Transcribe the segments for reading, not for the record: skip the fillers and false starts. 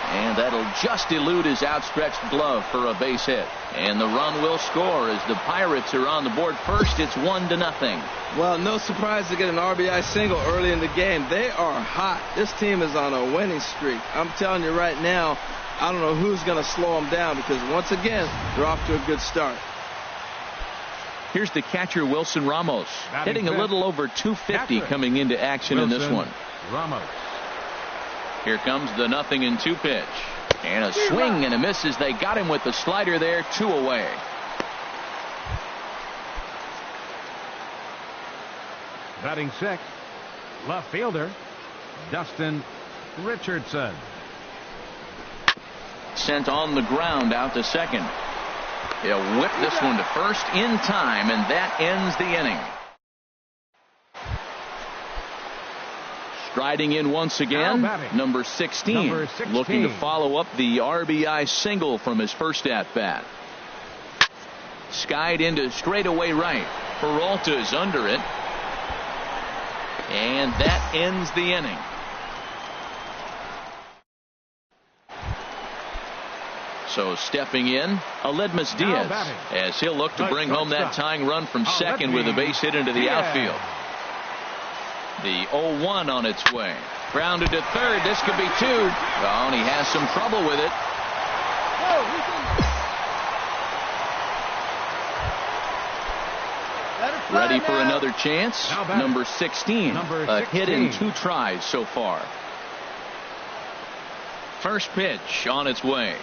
And that'll just elude his outstretched glove for a base hit. And the run will score as the Pirates are on the board first. It's 1-0. Well, no surprise to get an RBI single early in the game. They are hot. This team is on a winning streak. I'm telling you right now, I don't know who's going to slow them down because once again, they're off to a good start. Here's the catcher, Wilson Ramos, hitting a little over 250 coming into action in this one. Ramos. Here comes the 0-2 pitch. And a swing and a miss as they got him with the slider there, 2 away. Batting sixth, left fielder, Dustin Richardson. Sent on the ground out to second. He'll whip this one to first in time, and that ends the inning. Striding in once again, number 16, looking to follow up the RBI single from his first at-bat. Skied into straightaway right. Peralta's under it. And that ends the inning. So stepping in, Aledmys Diaz, as he'll look to bring home that tying run from second with a base hit into the outfield. The 0-1 on its way. Grounded to third. This could be 2. Oh, and he has some trouble with it. Ready for another chance. Number 16. A hit in 2 tries so far. First pitch on its way.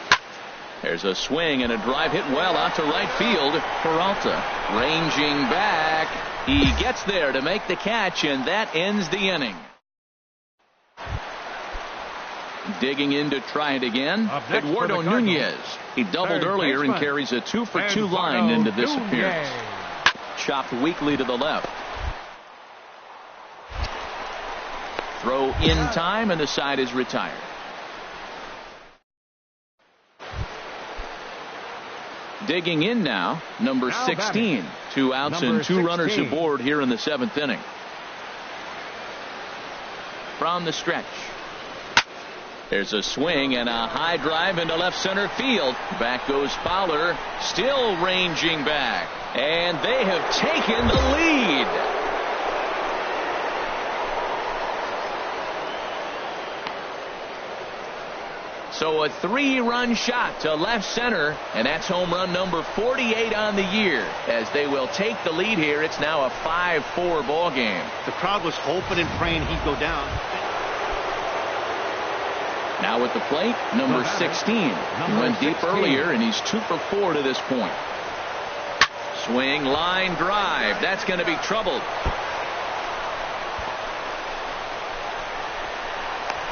There's a swing and a drive hit well out to right field. Peralta ranging back. He gets there to make the catch, and that ends the inning. Digging in to try it again, Eduardo Nunez. He doubled earlier and carries a 2-for-2 line into this appearance. Chopped weakly to the left. Throw in time, and the side is retired. Digging in now, number 16. 2 outs and 2 runners aboard here in the 7th inning. From the stretch. There's a swing and a high drive into left center field. Back goes Fowler, still ranging back. And they have taken the lead. So a 3-run shot to left center, and that's home run number 48 on the year. As they will take the lead here, it's now a 5-4 ball game. The crowd was hoping and praying he'd go down. Now at the plate, number 16. He went deep earlier, and he's 2-for-4 to this point. Swing, line drive. That's going to be troubled.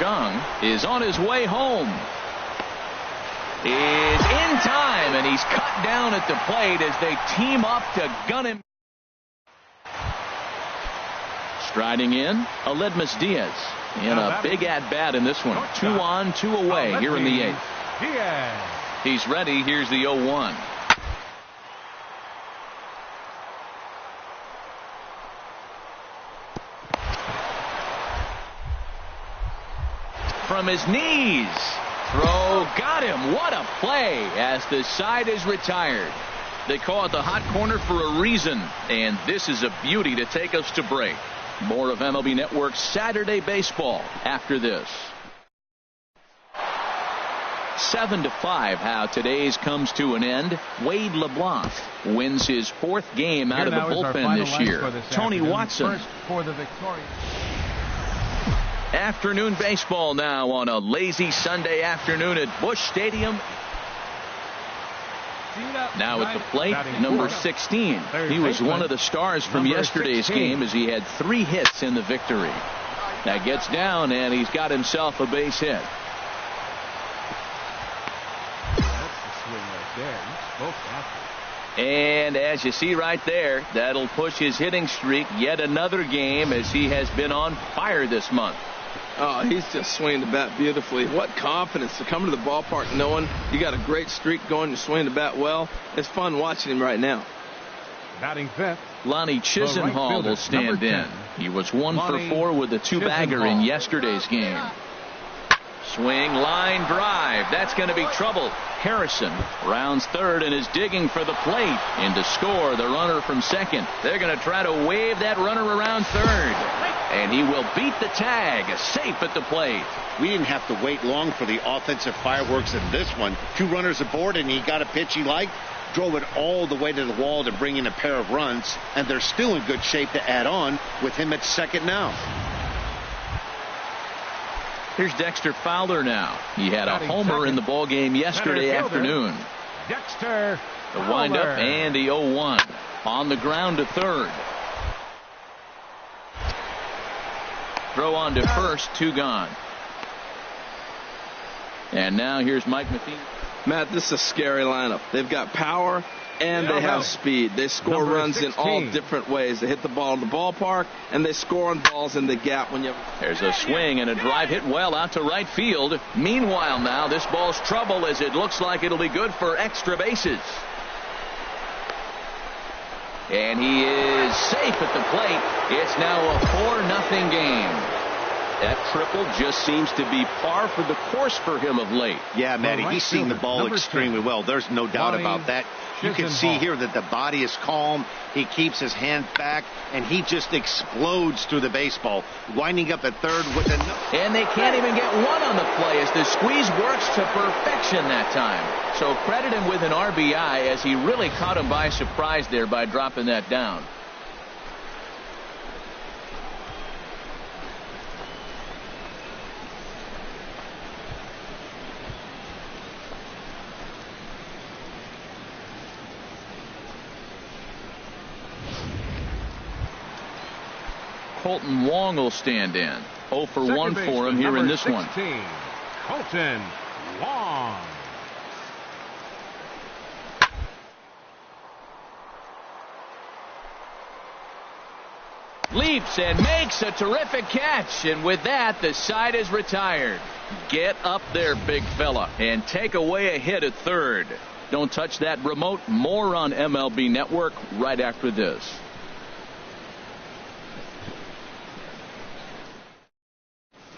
Jung is on his way home. Is in time, and he's cut down at the plate as they team up to gun him. Striding in, Aledmys Diaz in a big at-bat in this one. 2 on, 2 away here in the 8th. He's ready. Here's the 0-1. From his knees. Throw got him. What a play as the side is retired. They call it the hot corner for a reason, and this is a beauty to take us to break. More of MLB Network's Saturday Baseball after this. 7-5 how today's comes to an end. Wade LeBlanc wins his 4th game out of the bullpen this year. Tony Watson for the victorious. Afternoon baseball now on a lazy Sunday afternoon at Busch Stadium. Now at the plate, number 16. He was one of the stars from yesterday's game as he had 3 hits in the victory. Now gets down, and he's got himself a base hit. And as you see right there, that'll push his hitting streak yet another game as he has been on fire this month. Oh, he's just swinging the bat beautifully. What confidence to come to the ballpark knowing you got a great streak going, you're swinging the bat well. It's fun watching him right now. Batting 5th, Lonnie Chisenhall will stand in. He was 1 for 4 with a 2-bagger in yesterday's game. Swing, line drive. That's going to be trouble. Harrison rounds third and is digging for the plate. In to score the runner from second. They're going to try to wave that runner around third. And he will beat the tag. Safe at the plate. We didn't have to wait long for the offensive fireworks in this one. 2 runners aboard, and he got a pitch he liked. Drove it all the way to the wall to bring in a pair of runs. And they're still in good shape to add on with him at second now. Here's Dexter Fowler now. He had a homer in the ball game yesterday afternoon. Dexter The windup and the 0-1 on the ground to third. Throw on to first, 2 gone. And now here's Mike Matheny. Matt, this is a scary lineup. They've got power and they have speed. They score runs 16. In all different ways. They hit the ball in the ballpark and they score on balls in the gap when you. There's a swing and a drive hit well out to right field. Meanwhile, now this ball's trouble as it looks like it'll be good for extra bases. And he is safe at the plate. It's now a 4-0 game. That triple just seems to be par for the course for him of late. Yeah, Matty, he's seeing the ball extremely well. There's no doubt about that. You can see here that the body is calm. He keeps his hand back, and he just explodes through the baseball, winding up at third with a. And they can't even get one on the play as the squeeze works to perfection that time. So credit him with an RBI as he really caught him by surprise there by dropping that down. Colton Wong will stand in. 0 for 1 for him here in this 16, one. Colton Wong. Leaps and makes a terrific catch. And with that, the side is retired. Get up there, big fella, and take away a hit at third. Don't touch that remote. More on MLB Network right after this.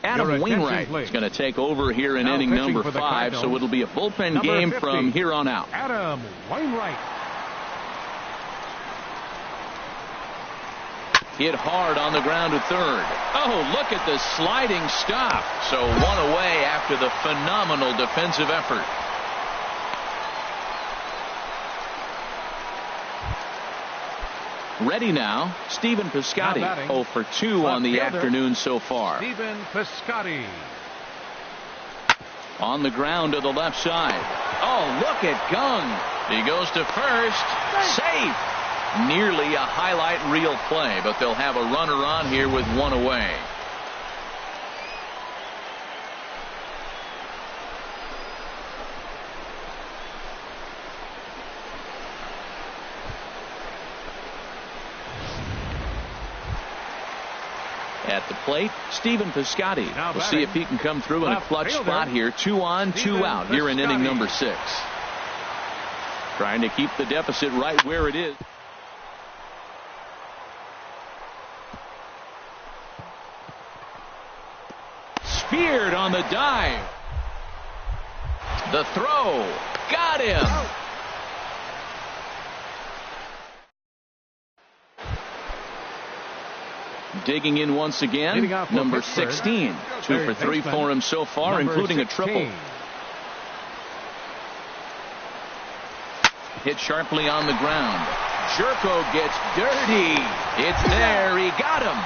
Adam Wainwright is going to take over here in inning number 5, so it'll be a bullpen game 50. From here on out. Adam Wainwright. Hit hard on the ground to third. Oh, look at the sliding stop. So 1 away after the phenomenal defensive effort. Ready now, Stephen Piscotty. 0 for 2 on the afternoon so far. Stephen Piscotty. On the ground to the left side. Oh, look at Gung. He goes to first. Safe. Nearly a highlight reel play, but they'll have a runner on here with 1 away. At the plate, Stephen Piscotty. We'll see if he can come through in a clutch spot here. 2 on, 2 out here in inning number 6. Trying to keep the deficit right where it is. Speared on the dive. The throw. Got him. Digging in once again, number 16. 2 for 3 for him so far, including a triple. Hit sharply on the ground. Jerko gets dirty. It's there. He got him.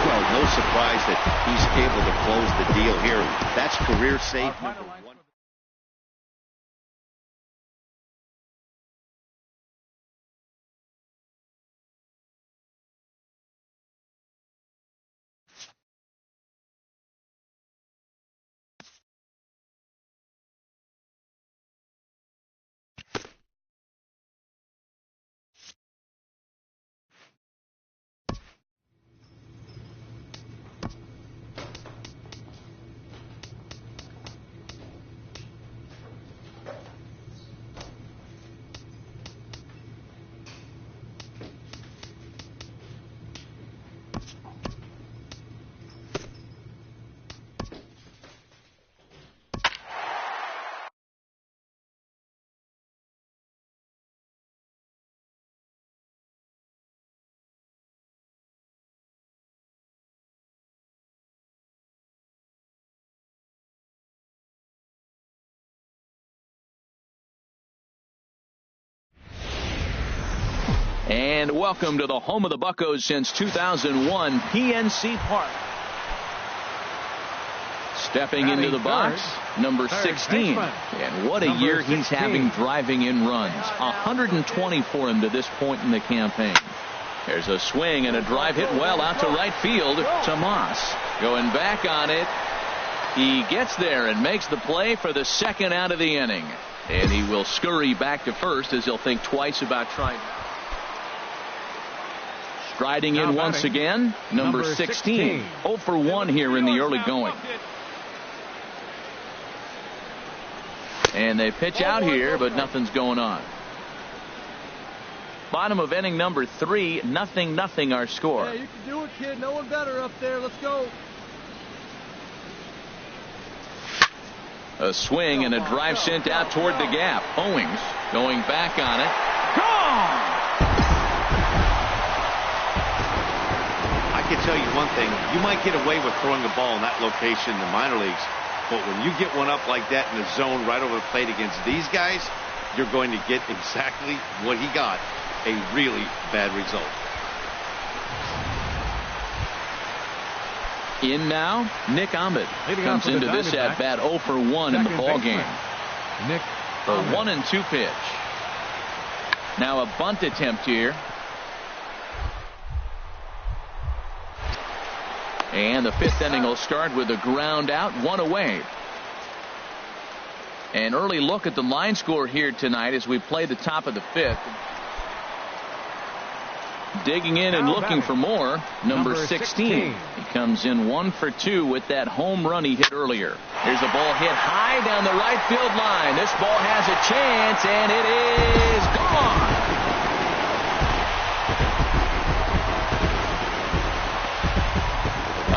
Well, no surprise that he's able to close the deal here. That's career save number 1. And welcome to the home of the Buccos since 2001, PNC Park. Stepping into the box, number 16. And what a year he's having driving in runs. 120 for him to this point in the campaign. There's a swing and a drive hit well out to right field. Tomas going back on it. He gets there and makes the play for the second out of the inning. And he will scurry back to first as he'll think twice about trying. Striding in once again, number 16. 0 for 1 here in the early going. And they pitch out here, but nothing's going on. Bottom of inning number 3, 0-0 our score. Yeah, you can do it, kid. No one better up there. Let's go. A swing and a drive sent out toward the gap. Owings going back on it. Gone! I can tell you one thing. You might get away with throwing a ball in that location in the minor leagues. But when you get one up like that in the zone right over the plate against these guys, you're going to get exactly what he got. A really bad result. In now, Nick Ahmed comes into this at bat 0 for 1 in the ball game. Nick, the 1-2 pitch. Now a bunt attempt here. And the 5th inning will start with a ground out, 1 away. An early look at the line score here tonight as we play the top of the 5th. Digging in and looking for more, number 16. He comes in 1 for 2 with that home run he hit earlier. Here's a ball hit high down the right field line. This ball has a chance, and it is gone.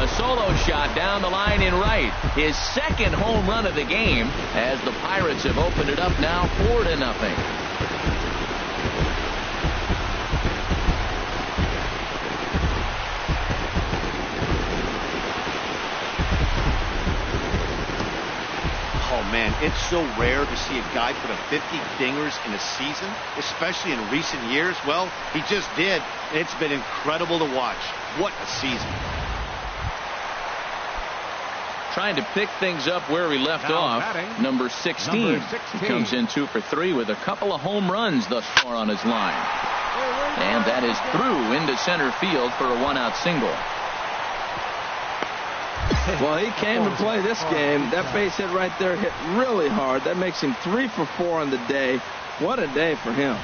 A solo shot down the line in right. His second home run of the game as the Pirates have opened it up now 4-0. Man, it's so rare to see a guy put up 50 dingers in a season, especially in recent years. Well, he just did. It's been incredible to watch. What a season. Trying to pick things up where we left off. Number 16. He comes in 2 for 3 with a couple of home runs thus far on his line. And that is through into center field for a 1-out single. Well, he came to play this game. That base hit right there hit really hard. That makes him 3 for 4 on the day. What a day for him.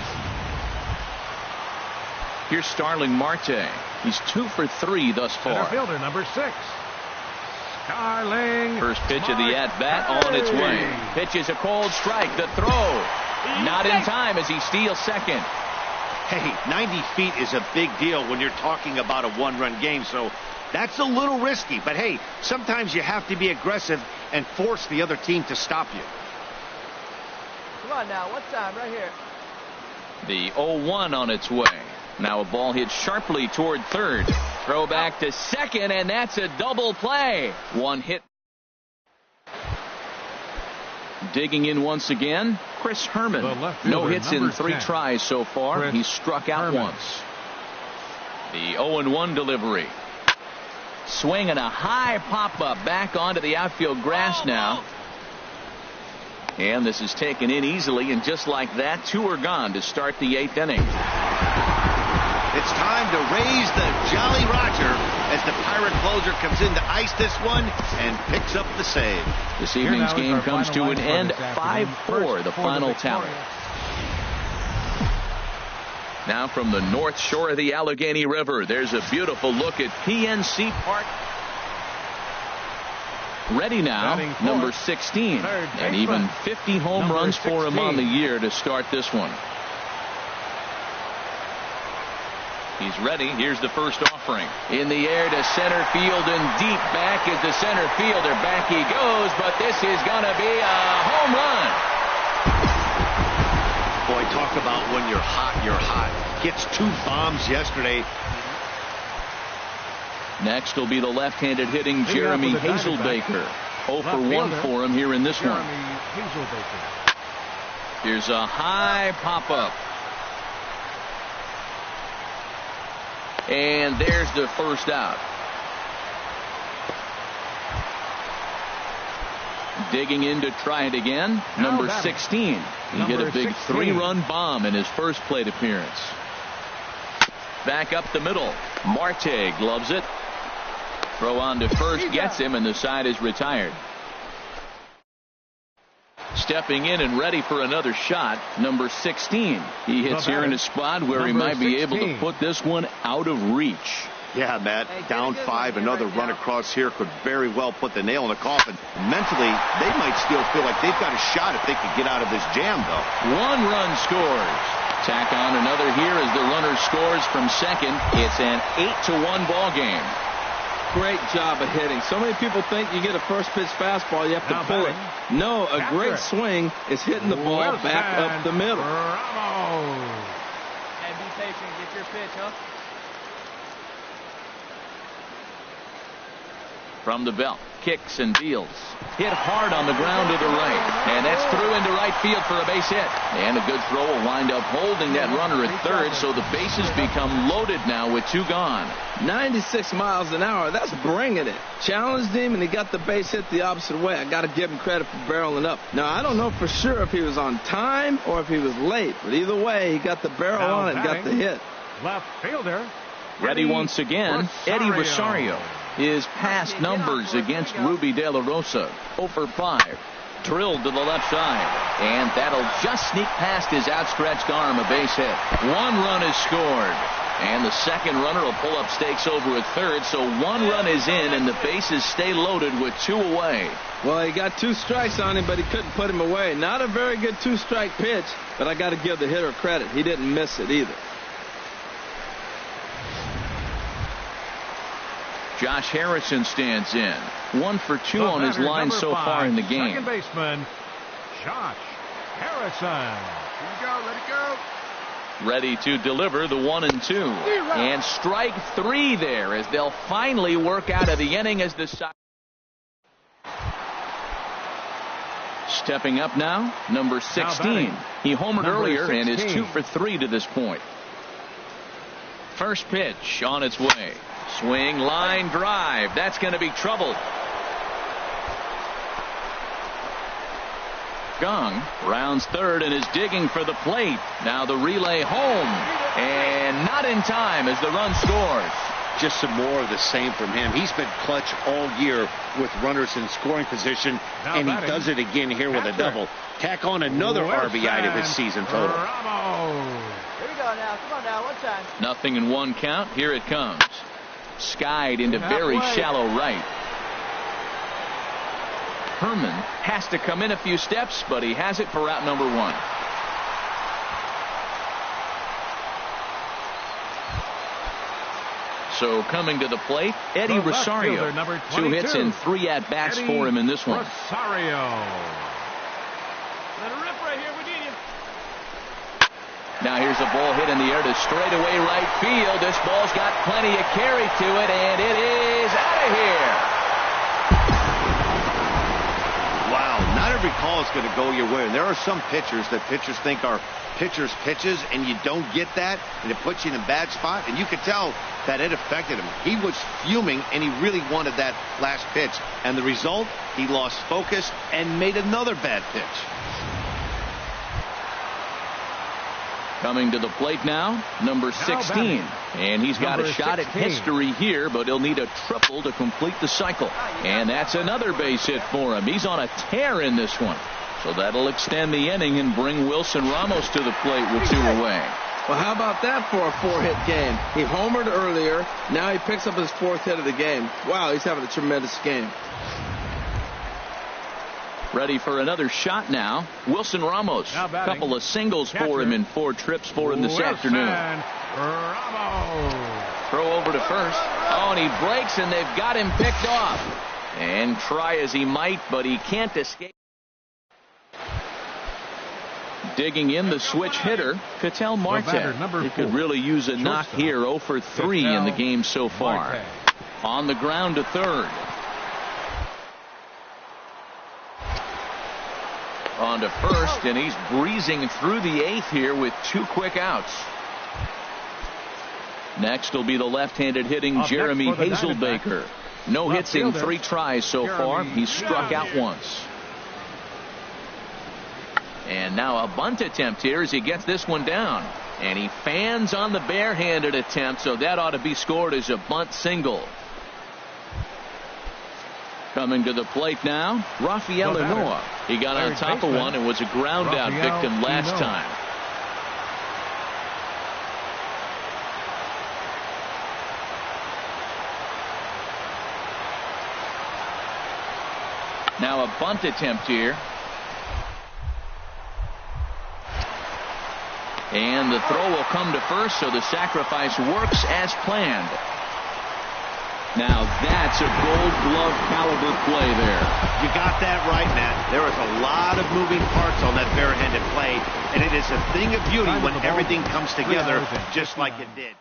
Here's Starling Marte. He's 2 for 3 thus far. Center fielder number 6. Starling. First pitch of the at-bat on its way. Pitches a cold strike. The throw. Not in time as he steals second. Hey, 90 feet is a big deal when you're talking about a one-run game, so that's a little risky. But hey, sometimes you have to be aggressive and force the other team to stop you. Come on now, what time? Right here. The 0-1 on its way. Now a ball hit sharply toward third. Throw back to second, and that's a double play. One hit. Digging in once again, Chris Herman. No hits in 3 tries so far. He's struck out once. The 0-1 delivery. Swing and a high pop-up back onto the outfield grass now. And this is taken in easily, and just like that, 2 are gone to start the 8th inning. It's time to raise the Jolly Roger as the Pirate closer comes in to ice this one and picks up the save. This evening's game comes to an end, 5-4, the final tally. Now from the north shore of the Allegheny River, there's a beautiful look at PNC Park. Ready now, number 16. And even 50 home runs for him on the year to start this one. He's ready. Here's the first offering. In the air to center field and deep back is the center fielder. Back he goes, but this is going to be a home run. Boy, talk about when you're hot, you're hot. Gets 2 bombs yesterday. Next will be the left-handed hitting Jeremy Hazelbaker. 0 for 1 for him here in this one. Here's a high pop-up. And there's the first out. Digging in to try it again, number 16. He hit a big 3-run bomb in his first plate appearance. Back up the middle. Marte gloves it. Throw on to first, gets him, and the side is retired. Stepping in and ready for another shot, number 16. He hits here in a spot where he might be able to put this one out of reach. Yeah, Matt, down 5, another run across here could very well put the nail in the coffin. Mentally, they might still feel like they've got a shot if they could get out of this jam, though. 1 run scores. Tack on another here as the runner scores from second. It's an 8-1 ball game. Great job of hitting. So many people think you get a first pitch fastball, you have to pull it. No, a great swing is hitting the ball back up the middle. Hey, be patient. Get your pitch, huh? From the belt, kicks and deals. Hit hard on the ground to the right. And that's through into right field for a base hit. And a good throw will wind up holding that runner at third, so the bases become loaded now with 2 gone. 96 miles an hour, that's bringing it. Challenged him, and he got the base hit the opposite way. I got to give him credit for barreling up. Now, I don't know for sure if he was on time or if he was late, but either way, he got the barrel on it and got the hit. Left fielder. Ready once again, Eddie Rosario. His past numbers against Ruby De La Rosa, 0 for 5. Drilled to the left side, and that'll just sneak past his outstretched arm, a base hit. 1 run is scored, and the second runner will pull up stakes over at third, so 1 run is in, and the bases stay loaded with 2 away. Well, he got 2 strikes on him, but he couldn't put him away. Not a very good 2-strike pitch, but I got to give the hitter credit. He didn't miss it either. Josh Harrison stands in. 1 for 2 on his line so far in the game. Second baseman, Josh Harrison. Here we go, let it go. Ready to deliver the 1-2. And strike 3 there as they'll finally work out of the inning as the side. Stepping up now, number 16. He homered earlier and is 2 for 3 to this point. First pitch on its way. Swing, line drive. That's going to be trouble. Gong rounds third and is digging for the plate. Now the relay home. And not in time as the run scores. Just some more of the same from him. He's been clutch all year with runners in scoring position, and he does it again here with a double. Tack on another RBI to his season total. Here we go now. Come on now. 1 time. Nothing in 1 count. Here it comes. Skied into very shallow right. Herman has to come in a few steps, but he has it for out number 1. So coming to the plate, Eddie Rosario. 2 hits and 3 at-bats for him in this one. Rosario. Let it rip right here. We need you. Now here's a ball hit in the air to straightaway right field. This ball's got plenty of carry to it, and it is out of here. Wow, not every call is going to go your way. And there are some pitchers that pitchers think are pitchers' pitches, and you don't get that, and it puts you in a bad spot. And you could tell that it affected him. He was fuming, and he really wanted that last pitch. And the result, he lost focus and made another bad pitch. Coming to the plate now, number 16. And he's got a shot at history here, but he'll need a triple to complete the cycle. And that's another base hit for him. He's on a tear in this one. So that'll extend the inning and bring Wilson Ramos to the plate with 2 away. Well, how about that for a 4-hit game? He homered earlier. Now he picks up his 4th hit of the game. Wow, he's having a tremendous game. Ready for another shot now. Wilson Ramos. A couple of singles for him in 4 trips for him this afternoon. Throw over to first. Oh, and he breaks, and they've got him picked off. And try as he might, but he can't escape. Digging in the switch hitter, Ketel Marte. He could really use a knock here. 0 for 3 in the game so far. On the ground to third. On to first, and he's breezing through the 8th here with 2 quick outs. Next will be the left-handed hitting Jeremy Hazelbaker. No hits in 3 tries so far. He's struck out once. And now a bunt attempt here as he gets this one down. And he fans on the barehanded attempt, so that ought to be scored as a bunt single. Coming to the plate now, Rafael Ynoa. He got on top of one and was a ground out victim last time. Now a bunt attempt here. And the throw will come to first, so the sacrifice works as planned. Now that's a Gold Glove caliber play there. You got that right, Matt. There is a lot of moving parts on that barehanded play, and it is a thing of beauty when everything comes together just like it did.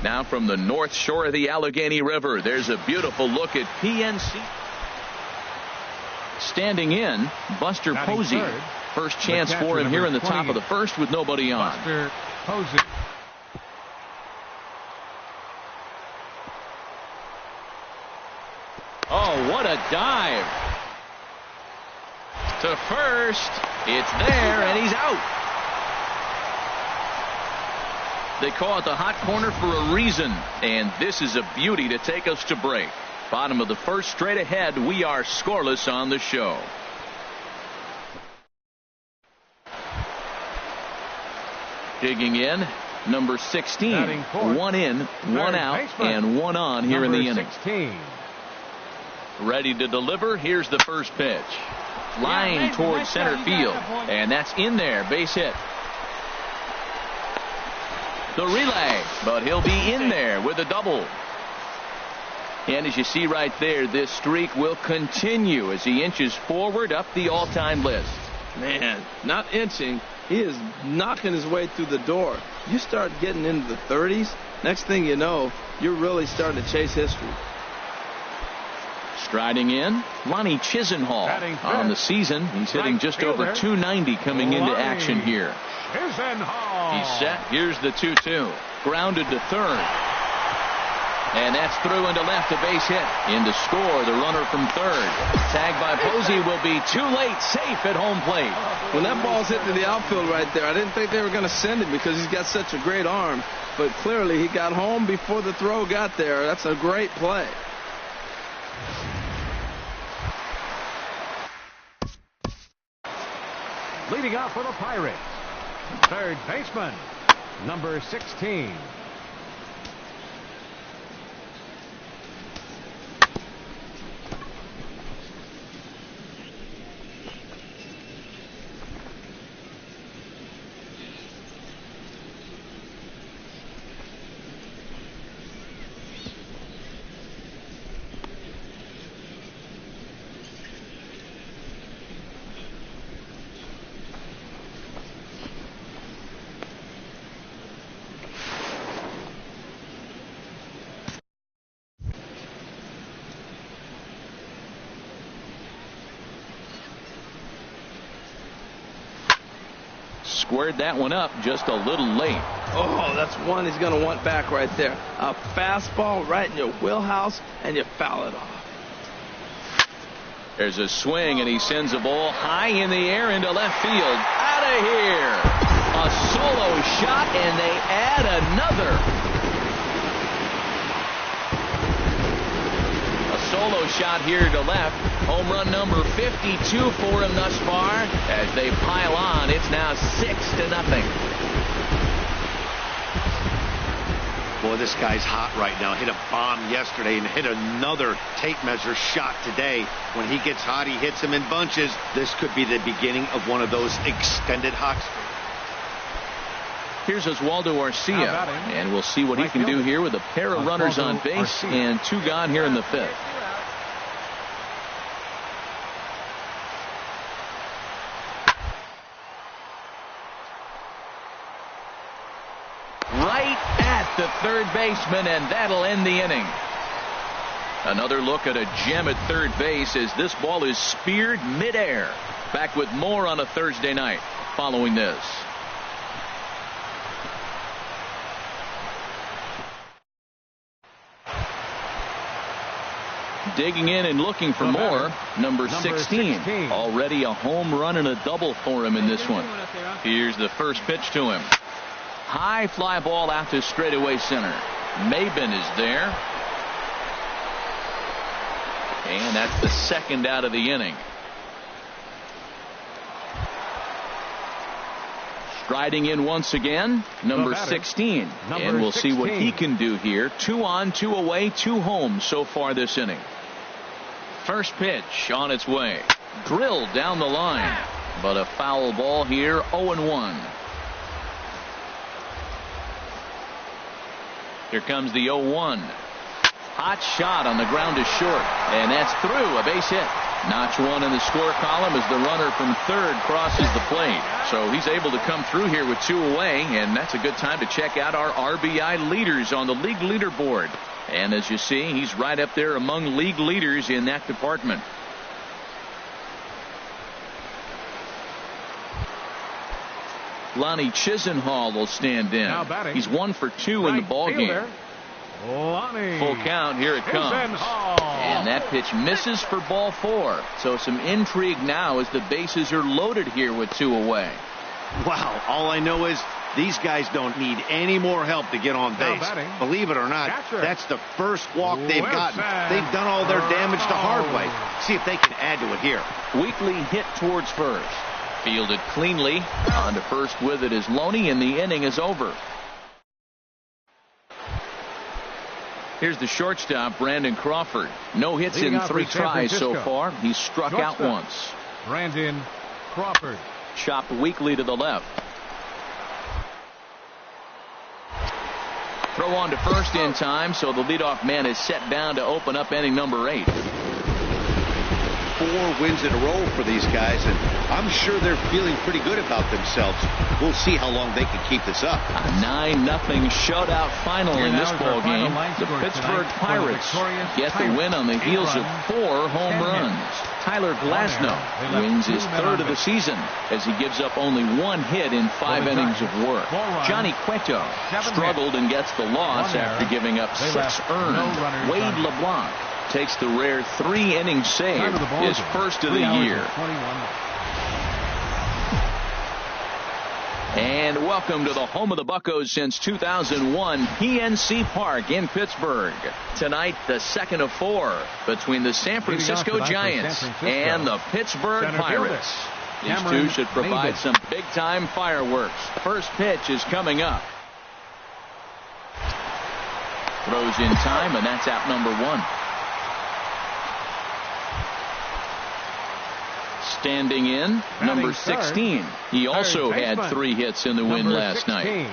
Now from the north shore of the Allegheny River, there's a beautiful look at PNC. Standing in, Buster Posey. First chance for him here in the top of the first with nobody on. Buster Posey. Oh, what a dive. To first. It's there, and he's out. They call it the hot corner for a reason, and this is a beauty to take us to break. Bottom of the first, straight ahead. We are scoreless on the show. Digging in, number 16. 1 in, 1 out, and 1 on here in the inning. 16. Ready to deliver. Here's the first pitch. Line towards center field, and that's in there. Base hit. The relay, but he'll be in there with a double. And as you see right there, this streak will continue as he inches forward up the all-time list. Man, not inching. He is knocking his way through the door. You start getting into the 30s, next thing you know, you're really starting to chase history. Striding in, Lonnie Chisenhall. On the season, he's hitting just over 290 coming into action here. He's set. Here's the 2-2. Grounded to third. And that's through into left, a base hit. In to score, the runner from third. Tagged by Posey will be too late. Safe at home plate. When that ball's hit to the outfield right there, I didn't think they were going to send it because he's got such a great arm. But clearly he got home before the throw got there. That's a great play. Leading off for the Pirates, third baseman, number 16. Squared that one up just a little late. Oh, that's one he's going to want back right there. A fastball right in your wheelhouse, and you foul it off. There's a swing, and he sends a ball high in the air into left field. Out of here. A solo shot, and they add another. A solo shot here to left. Home run number 52 for him thus far. As they pile on, it's now 6-0. Boy, this guy's hot right now. Hit a bomb yesterday and hit another tape measure shot today. When he gets hot, he hits them in bunches. This could be the beginning of one of those extended hot streaks. Here's Oswaldo Arcia, and we'll see what he can do here with a pair of runners on base and 2 gone here in the 5th. Right at the third baseman, and that'll end the inning. Another look at a gem at third base as this ball is speared midair. Back with more on a Thursday night following this. Digging in and looking for more, number 16. Already a home run and a double for him in this one. Here's the first pitch to him. High fly ball out to straightaway center. Maben is there. And that's the second out of the inning. Striding in once again, number 16. And we'll see what he can do here. 2 on, 2 away, 2 home so far this inning. First pitch on its way. Drilled down the line. But a foul ball here, 0-1. Here comes the 0-1. Hot shot on the ground is short. And that's through, a base hit. Notch 1 in the score column as the runner from third crosses the plate. So he's able to come through here with 2 away, and that's a good time to check out our RBI leaders on the league leaderboard. And as you see, he's right up there among league leaders in that department. Lonnie Chisenhall will stand in. He's 1 for 2 in the ball game. Full count, here it comes. And that pitch misses for ball 4. So some intrigue now as the bases are loaded here with 2 away. Wow, all I know is these guys don't need any more help to get on base. Believe it or not, that's the first walk they've gotten. They've done all their damage the hard way. See if they can add to it here. Weekly hit towards first. Fielded cleanly. On to first with it is Loney, and the inning is over. Here's the shortstop, Brandon Crawford. No hits in 3 tries so far. He's struck out once. Brandon Crawford. Chopped weakly to the left. Throw on to first in time, so the leadoff man is set down to open up inning number 8. 4 wins in a row for these guys, and I'm sure they're feeling pretty good about themselves. We'll see how long they can keep this up. A 9-0 shutout final in this ball game. The Pittsburgh Pirates get the win on the heels of 4 home runs. Tyler Glasnow wins his 3rd of the season as he gives up only 1 hit in 5 innings of work. Johnny Cueto struggled and gets the loss after giving up 6 earned. Wade LeBlanc takes the rare 3-inning save, his first of the year. And welcome to the home of the Buccos since 2001, PNC Park in Pittsburgh. Tonight, the second of 4 between the San Francisco Giants and the Pittsburgh Pirates. These two should provide some big-time fireworks. First pitch is coming up. Throws in time, and that's out number 1. Standing in, number 16. He also had 3 hits in the win last night.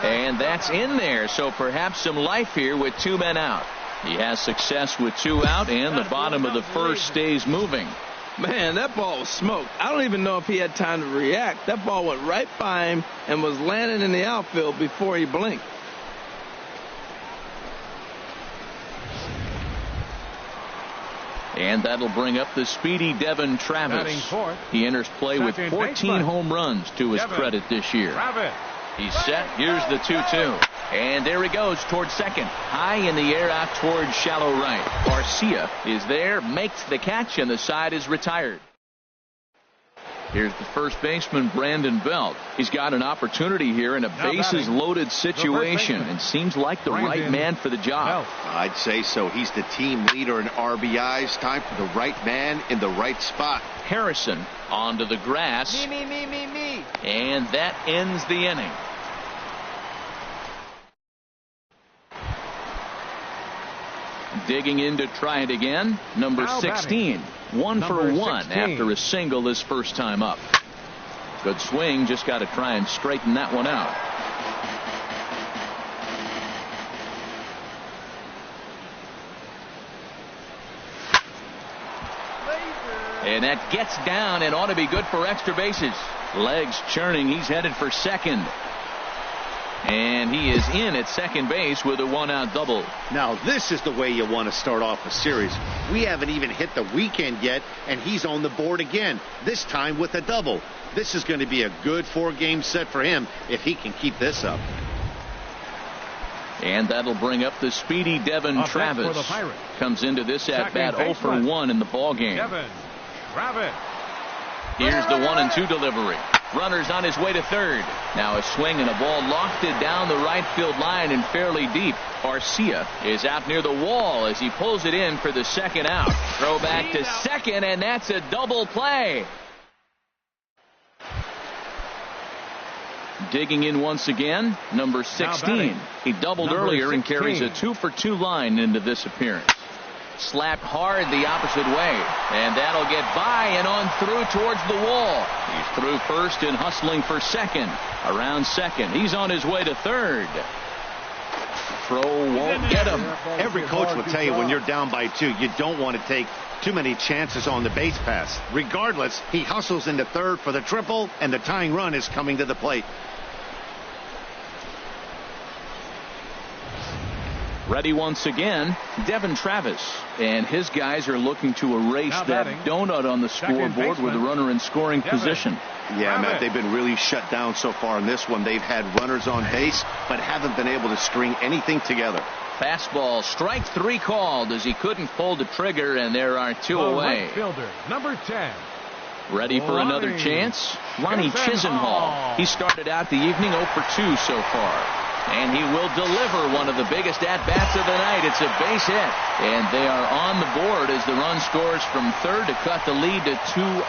And that's in there, so perhaps some life here with 2 men out. He has success with 2 out, and the bottom of the first stays moving. Man, that ball was smoked. I don't even know if he had time to react. That ball went right by him and was landing in the outfield before he blinked. And that'll bring up the speedy Devin Travis. He enters play with 14 home runs to his credit this year. He's set. Here's the 2-2. And there he goes towards second. High in the air out towards shallow right. Garcia is there, makes the catch, and the side is retired. Here's the first baseman, Brandon Belt. He's got an opportunity here in a bases-loaded situation and seems like the right man for the job. I'd say so. He's the team leader in RBIs. Time for the right man in the right spot. Harrison onto the grass. Me. And that ends the inning. Digging in to try it again, number 16. 1 for 1 after a single his first time up. Good swing, just got to try and straighten that one out. And that gets down and ought to be good for extra bases. Legs churning, he's headed for second. And he is in at second base with a 1-out double. Now this is the way you want to start off a series. We haven't even hit the weekend yet, and he's on the board again, this time with a double. This is going to be a good 4-game set for him if he can keep this up. And that'll bring up the speedy Devin Travis. Comes into this at bat 0 for 1 in the ball game. Devin Travis. Here's the 1-2 delivery. Runner's on his way to third. Now a swing and a ball lofted down the right field line and fairly deep. Garcia is out near the wall as he pulls it in for the second out. Throw back to second, and that's a double play. Digging in once again, number 16. He doubled earlier and carries a 2 for 2 line into this appearance. Slapped hard the opposite way, and that'll get by and on through towards the wall. He's through first and hustling for second. Around second, he's on his way to third. Throw won't get him. Every coach will tell you when you're down by 2, you don't want to take too many chances on the base pass. Regardless, he hustles into third for the triple, and the tying run is coming to the plate. Ready once again, Devin Travis. And his guys are looking to erase that donut on the scoreboard with a runner in scoring position. Yeah, Matt, they've been really shut down so far in this one. They've had runners on base, but haven't been able to string anything together. Fastball, strike 3 called as he couldn't pull the trigger, and there are 2 away. Right fielder, number 10. Ready for another chance? Ronnie Chisenhall. He started out the evening 0 for 2 so far. And he will deliver one of the biggest at-bats of the night. It's a base hit. And they are on the board as the run scores from third to cut the lead to 2-1.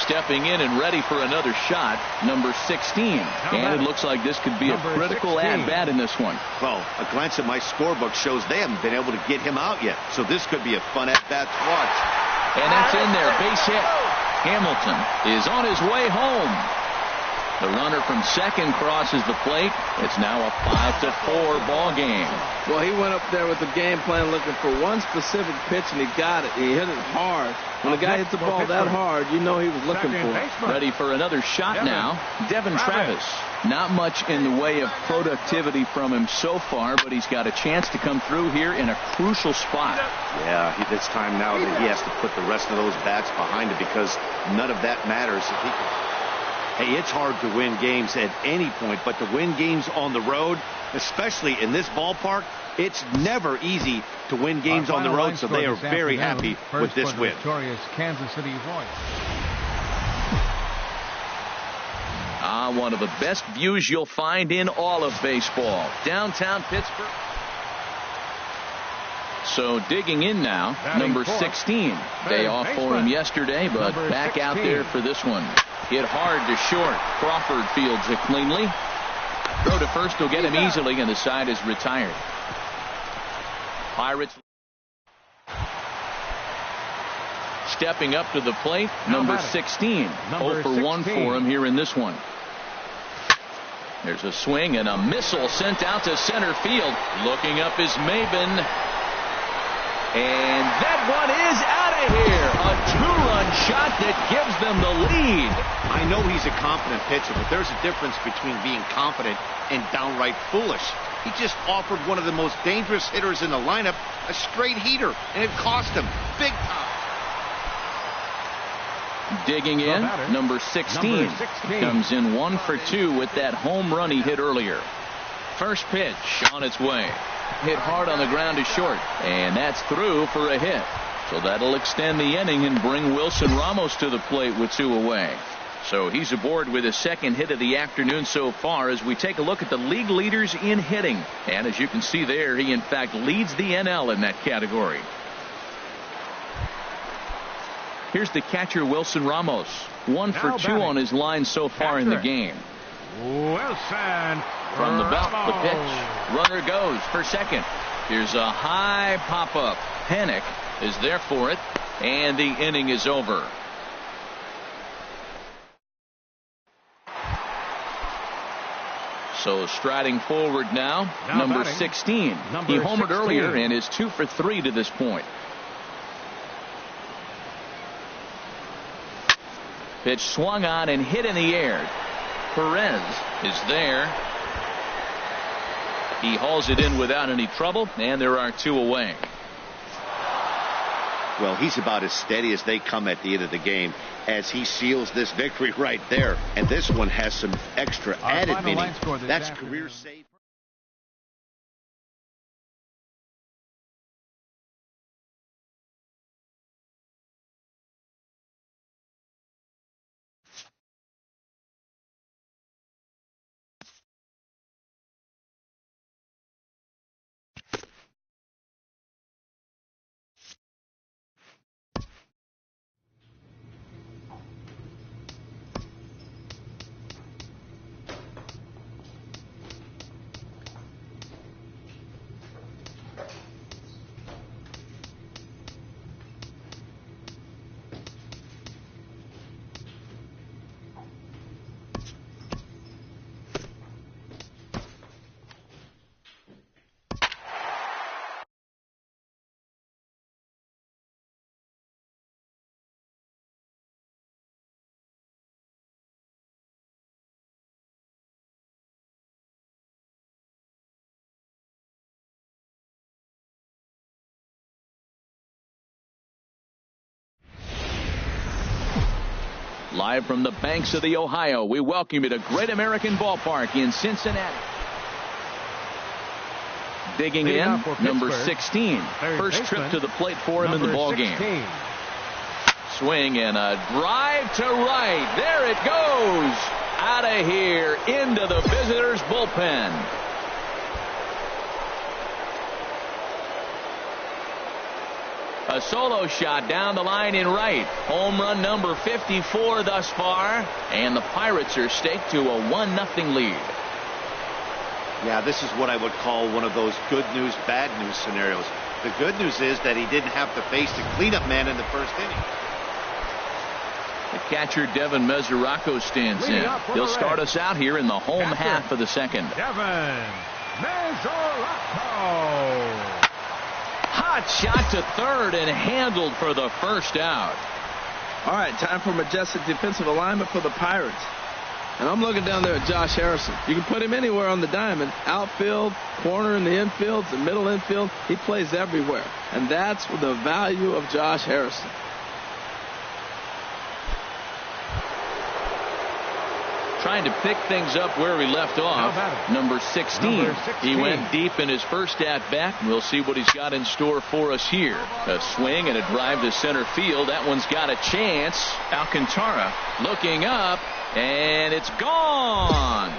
Stepping in and ready for another shot, number 16. And it looks like this could be a critical at-bat in this one. Well, a glance at my scorebook shows they haven't been able to get him out yet. So this could be a fun at-bat to watch. And that's in there. Base hit. Hamilton is on his way home. The runner from second crosses the plate. It's now a 5-4 ball game. Well, he went up there with the game plan looking for one specific pitch, and he got it. He hit it hard. When a guy hits the ball that hard, you know he was looking for it. Ready for another shot now. Devin Travis. Not much in the way of productivity from him so far, but he's got a chance to come through here in a crucial spot. Yeah, it's time now that he has to put the rest of those bats behind him because none of that matters if he can. Hey, it's hard to win games at any point, but to win games on the road, especially in this ballpark, it's never easy to win games on the road, so they are very happy with this win. Victorious Kansas City Royals. One of the best views you'll find in all of baseball. Downtown Pittsburgh. So digging in now, number 16. Day off for him yesterday, but back out there for this one. Hit hard to short. Crawford fields it cleanly. Throw to first will get him easily, and the side is retired. Pirates stepping up to the plate, number 16. 0 for 1 for him here in this one. There's a swing and a missile sent out to center field. Looking up is Maben. And that one is out of here. A 2-run shot that gives them the lead. I know he's a confident pitcher, but there's a difference between being confident and downright foolish. He just offered one of the most dangerous hitters in the lineup a straight heater, and it cost him big time. Digging in, number 16. Comes in 1 for 2 with that home run he hit earlier. First pitch on its way. Hit hard on the ground to short, and that's through for a hit. So that'll extend the inning and bring Wilson Ramos to the plate with 2 away. So he's aboard with his second hit of the afternoon so far as we take a look at the league leaders in hitting. And as you can see there, he in fact leads the NL in that category. Here's the catcher, Wilson Ramos. 1 for 2 on his line so far in the game. Wilson From the belt, the pitch. Runner goes for second. Here's a high pop-up. Panik is there for it, and the inning is over. So striding forward now number 16. He homered earlier and is 2 for 3 to this point. Pitch swung on and hit in the air. Perez is there. He hauls it in without any trouble, and there are 2 away. Well, he's about as steady as they come at the end of the game as he seals this victory right there. And this one has some extra added meaning. That's career save. Live from the banks of the Ohio, we welcome you to Great American Ballpark in Cincinnati. Digging in, number 16. First trip to the plate for him in the ballgame. Swing and a drive to right. There it goes. Out of here into the visitors' bullpen. A solo shot down the line in right. Home run number 54 thus far. And the Pirates are staked to a 1-0 lead. Yeah, this is what I would call one of those good news, bad news scenarios. The good news is that he didn't have to face the cleanup man in the first inning. The catcher, Devin Mesoraco, stands in. He'll start us out here in the home half of the second. Devin Mesoraco. Hot shot to third and handled for the first out. All right, time for majestic defensive alignment for the Pirates. And I'm looking down there at Josh Harrison. You can put him anywhere on the diamond. Outfield, corner in the infield, the middle infield. He plays everywhere. And that's the value of Josh Harrison. Trying to pick things up where he left off. Number 16. He went deep in his first at-bat. We'll see what he's got in store for us here. A swing and a drive to center field. That one's got a chance. Alcantara looking up, and it's gone.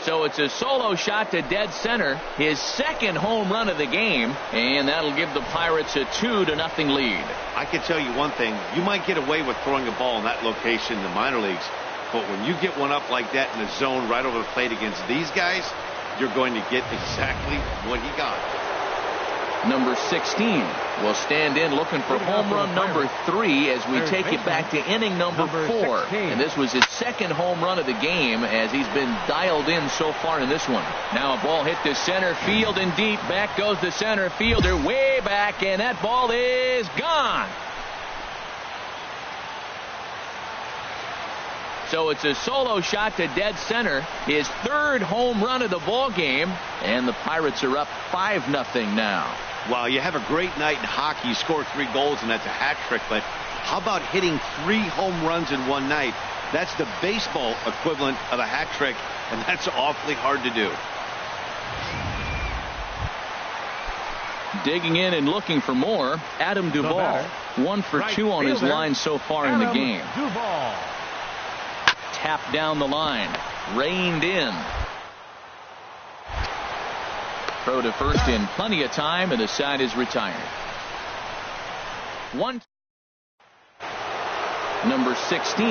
So it's a solo shot to dead center, his second home run of the game, and that'll give the Pirates a 2-0 lead. I can tell you one thing. You might get away with throwing a ball in that location in the minor leagues, but when you get one up like that in the zone right over the plate against these guys, you're going to get exactly what he got. Number 16 will stand in looking for home run number 3 as we take it back to inning number 4. And this was his second home run of the game as he's been dialed in so far in this one. Now a ball hit to center field and deep. Back goes the center fielder way back, and that ball is gone. So it's a solo shot to dead center, his third home run of the ball game, and the Pirates are up 5-0 now. Wow, you have a great night in hockey. You score 3 goals, and that's a hat trick. But how about hitting 3 home runs in one night? That's the baseball equivalent of a hat trick, and that's awfully hard to do. Digging in and looking for more, Adam Duvall. 1 for 2 on his line so far in the game. Duvall. Tapped down the line. Reined in. Throw to first in plenty of time, and the side is retired. number 16,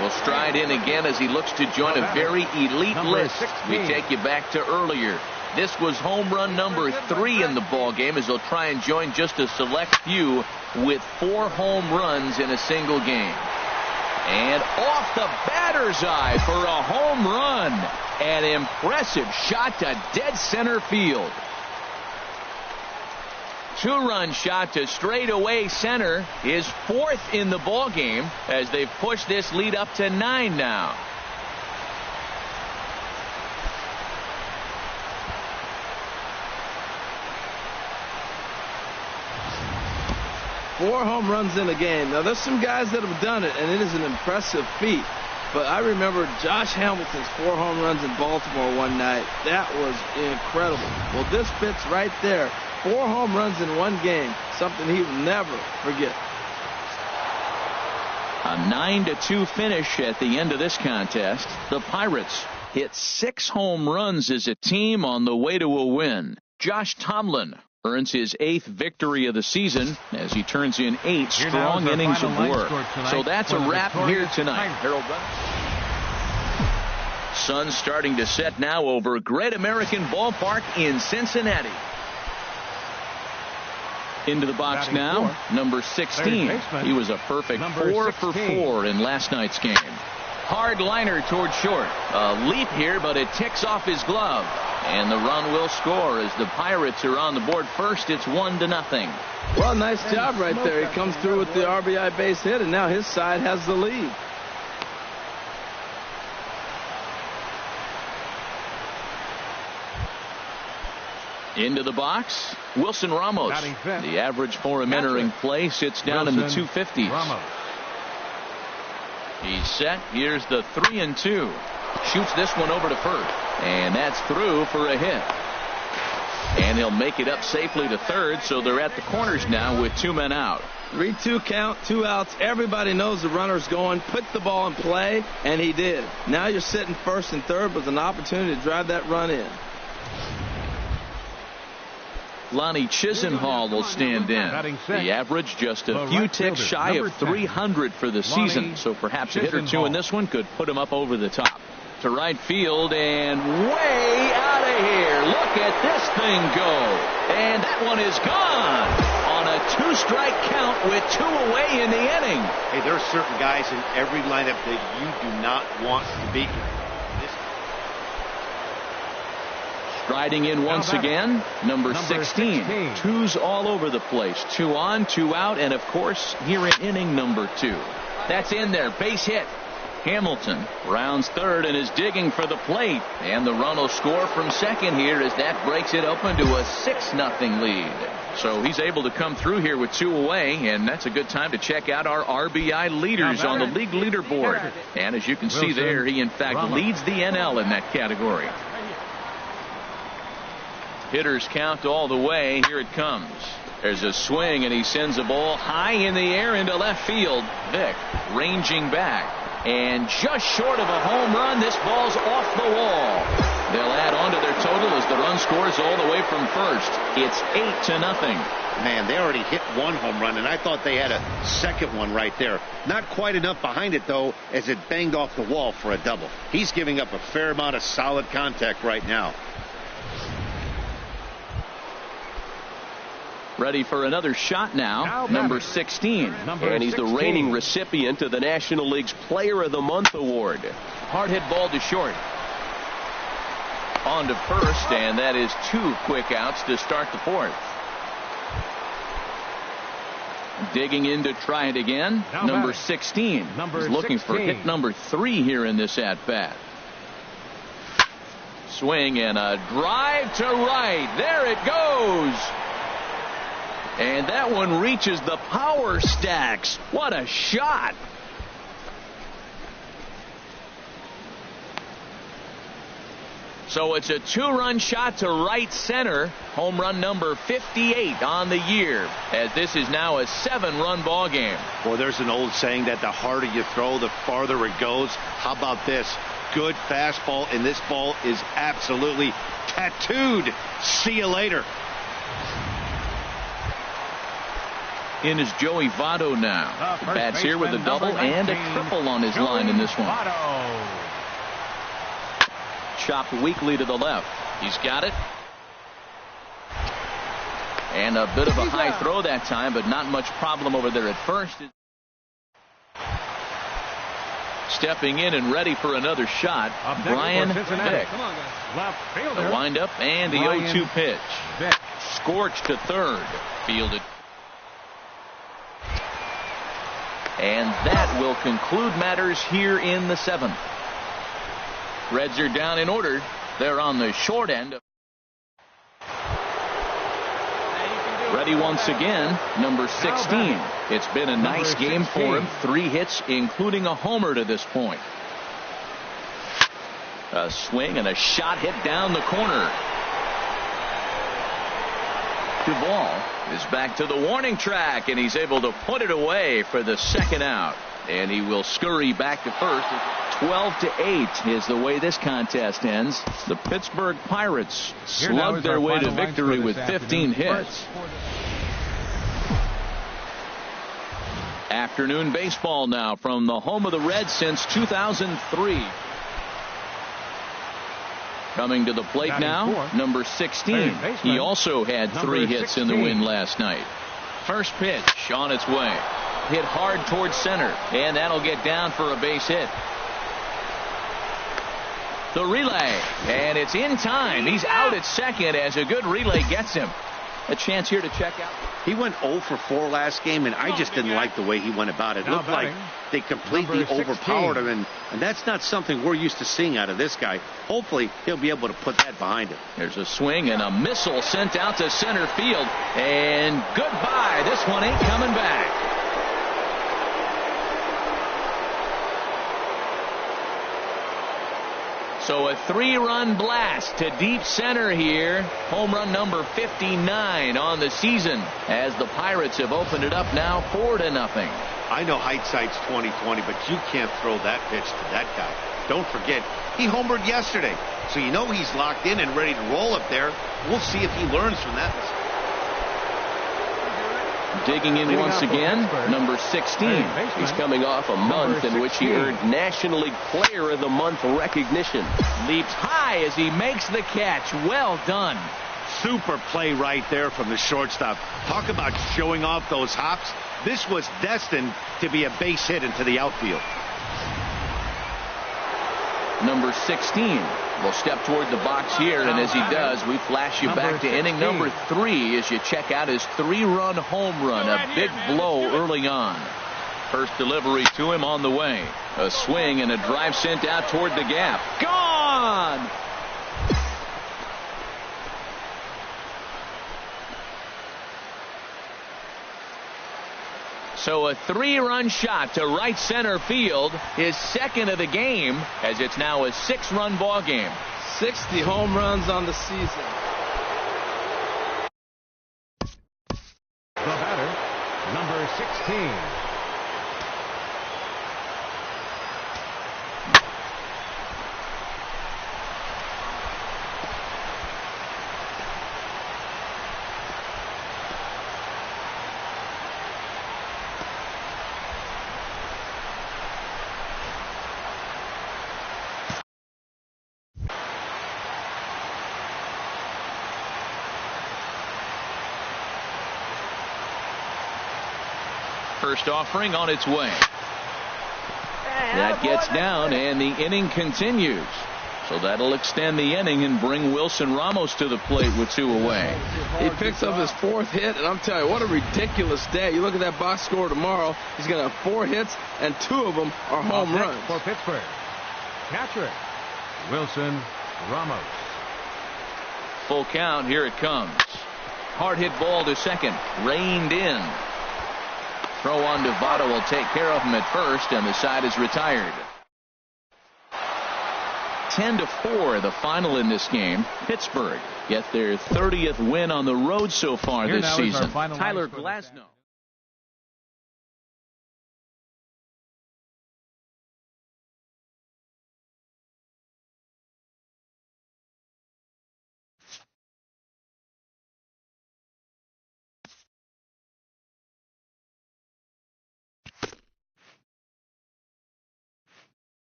will stride in again as he looks to join a very elite list. We take you back to earlier. This was home run number 3 in the ball game as they'll try and join just a select few with 4 home runs in a single game. And off the batter's eye for a home run. An impressive shot to dead center field. 2-run shot to straightaway center, his 4th in the ball game as they've pushed this lead up to 9 now. Four home runs in a game. Now, there's some guys that have done it, and it is an impressive feat. But I remember Josh Hamilton's 4 home runs in Baltimore one night. That was incredible. Well, this fits right there. 4 home runs in one game, something he will never forget. A 9-2 finish at the end of this contest. The Pirates hit 6 home runs as a team on the way to a win. Josh Tomlin earns his 8th victory of the season as he turns in 8 strong innings of work. So that's a wrap here tonight. Harold Bennett. Sun starting to set now over Great American Ballpark in Cincinnati. Into the box now, number 16. He was a perfect 4 for 4 in last night's game. Hard liner toward short. A leap here, but it ticks off his glove. And the run will score as the Pirates are on the board first. It's 1-0. Well, nice job right there. He comes through with the RBI base hit, and now his side has the lead. Into the box, Wilson Ramos. The average for him entering play sits down in the 250s. He's set. Here's the 3-2. Shoots this one over to first. And that's through for a hit. And he'll make it up safely to third, so they're at the corners now with 2 men out. 3-2 count, 2 outs. Everybody knows the runner's going. Put the ball in play, and he did. Now you're sitting first and third with an opportunity to drive that run in. Lonnie Chisenhall will stand in. The average just a few ticks shy of 300 for the season, so perhaps a hit or 2 in this one could put him up over the top. To right field and way out of here. Look at this thing go. And that one is gone on a 2-strike count with 2 away in the inning. Hey, there are certain guys in every lineup that you do not want to be. Striding in once again, number 16. 2s all over the place. 2 on, 2 out, and of course here in inning number 2. That's in there. Base hit. Hamilton rounds third and is digging for the plate. And the run will score from second here as that breaks it open to a 6-0 lead. So he's able to come through here with 2 away, and that's a good time to check out our RBI leaders on the league leaderboard. And as you can see there, he in fact leads the NL in that category. Hitters count all the way. Here it comes. There's a swing, and he sends a ball high in the air into left field. Vick ranging back. And just short of a home run, this ball's off the wall. They'll add on to their total as the run scores all the way from first. It's 8-0. Man, they already hit 1 home run, and I thought they had a second one right there. Not quite enough behind it, though, as it banged off the wall for a double. He's giving up a fair amount of solid contact right now. Ready for another shot now, number 16. And he's the reigning recipient of the National League's Player of the Month award. Hard hit ball to short. On to first, and that is 2 quick outs to start the 4th. Digging in to try it again, number 16. He's looking for hit number 3 here in this at-bat. Swing and a drive to right. There it goes. And that one reaches the power stacks. What a shot. So it's a 2-run shot to right center. Home run number 58 on the year, as this is now a 7-run ball game. Well, there's an old saying that the harder you throw, the farther it goes. How about this? Good fastball, and this ball is absolutely tattooed. See you later. in is Joey Votto now. Bats here with a double and a triple on his line in this one. Chopped weakly to the left. He's got it. And a bit of a high throw that time, but not much problem over there at first. Stepping in and ready for another shot, Brian Vick. The windup and the 0-2 pitch. Scorched to third. Fielded. And that will conclude matters here in the 7th. Reds are down in order. They're on the short end. Ready once again, number 16. It's been a nice game for him. 3 hits, including a homer to this point. A swing and a shot hit down the corner. Duvall is back to the warning track, and he's able to put it away for the second out. And he will scurry back to first. 12-8 is the way this contest ends. The Pittsburgh Pirates slugged their way to victory with 15 hits. Afternoon baseball now from the home of the Reds since 2003. Coming to the plate now, number 16. He also had 3 hits in the win last night. First pitch on its way. Hit hard towards center, and that'll get down for a base hit. The relay, and it's in time. He's out at second as a good relay gets him. A chance here to check out. He went 0 for 4 last game, and I just didn't like the way he went about it. It looked like they completely overpowered him, and that's not something we're used to seeing out of this guy. Hopefully, he'll be able to put that behind him. There's a swing and a missile sent out to center field, and goodbye. This one ain't coming back. So a 3-run blast to deep center here. Home run number 59 on the season as the Pirates have opened it up now 4-0. I know hindsight's 20/20, but you can't throw that pitch to that guy. Don't forget, he homered yesterday, so you know he's locked in and ready to roll up there. We'll see if he learns from that mistake. Digging in once again, number 16. He's coming off a month in which he earned National League Player of the Month recognition. Leaps high as he makes the catch. Well done. Super play right there from the shortstop. Talk about showing off those hops. This was destined to be a base hit into the outfield. Number 16 will step toward the box here, and as he does, we flash you back to inning number 3 as you check out his 3-run home run. A big blow early on. First delivery to him on the way. A swing and a drive sent out toward the gap. Gone! So a 3-run shot to right center field, his second of the game, as it's now a 6-run ball game. 60 home runs on the season. The batter, number 16. First offering on its way. That gets down, and the inning continues. So that'll extend the inning and bring Wilson Ramos to the plate with 2 away. He picks up his 4th hit, and I'm telling you, what a ridiculous day. You look at that box score tomorrow, he's going to have 4 hits, and 2 of them are home runs. For Pittsburgh, catcher, Wilson Ramos. Full count, here it comes. Hard hit ball to second, reined in. Throw on to Votto will take care of him at first, and the side is retired. 10-4 the final in this game. Pittsburgh get their 30th win on the road so far this season. Tyler Glasnow.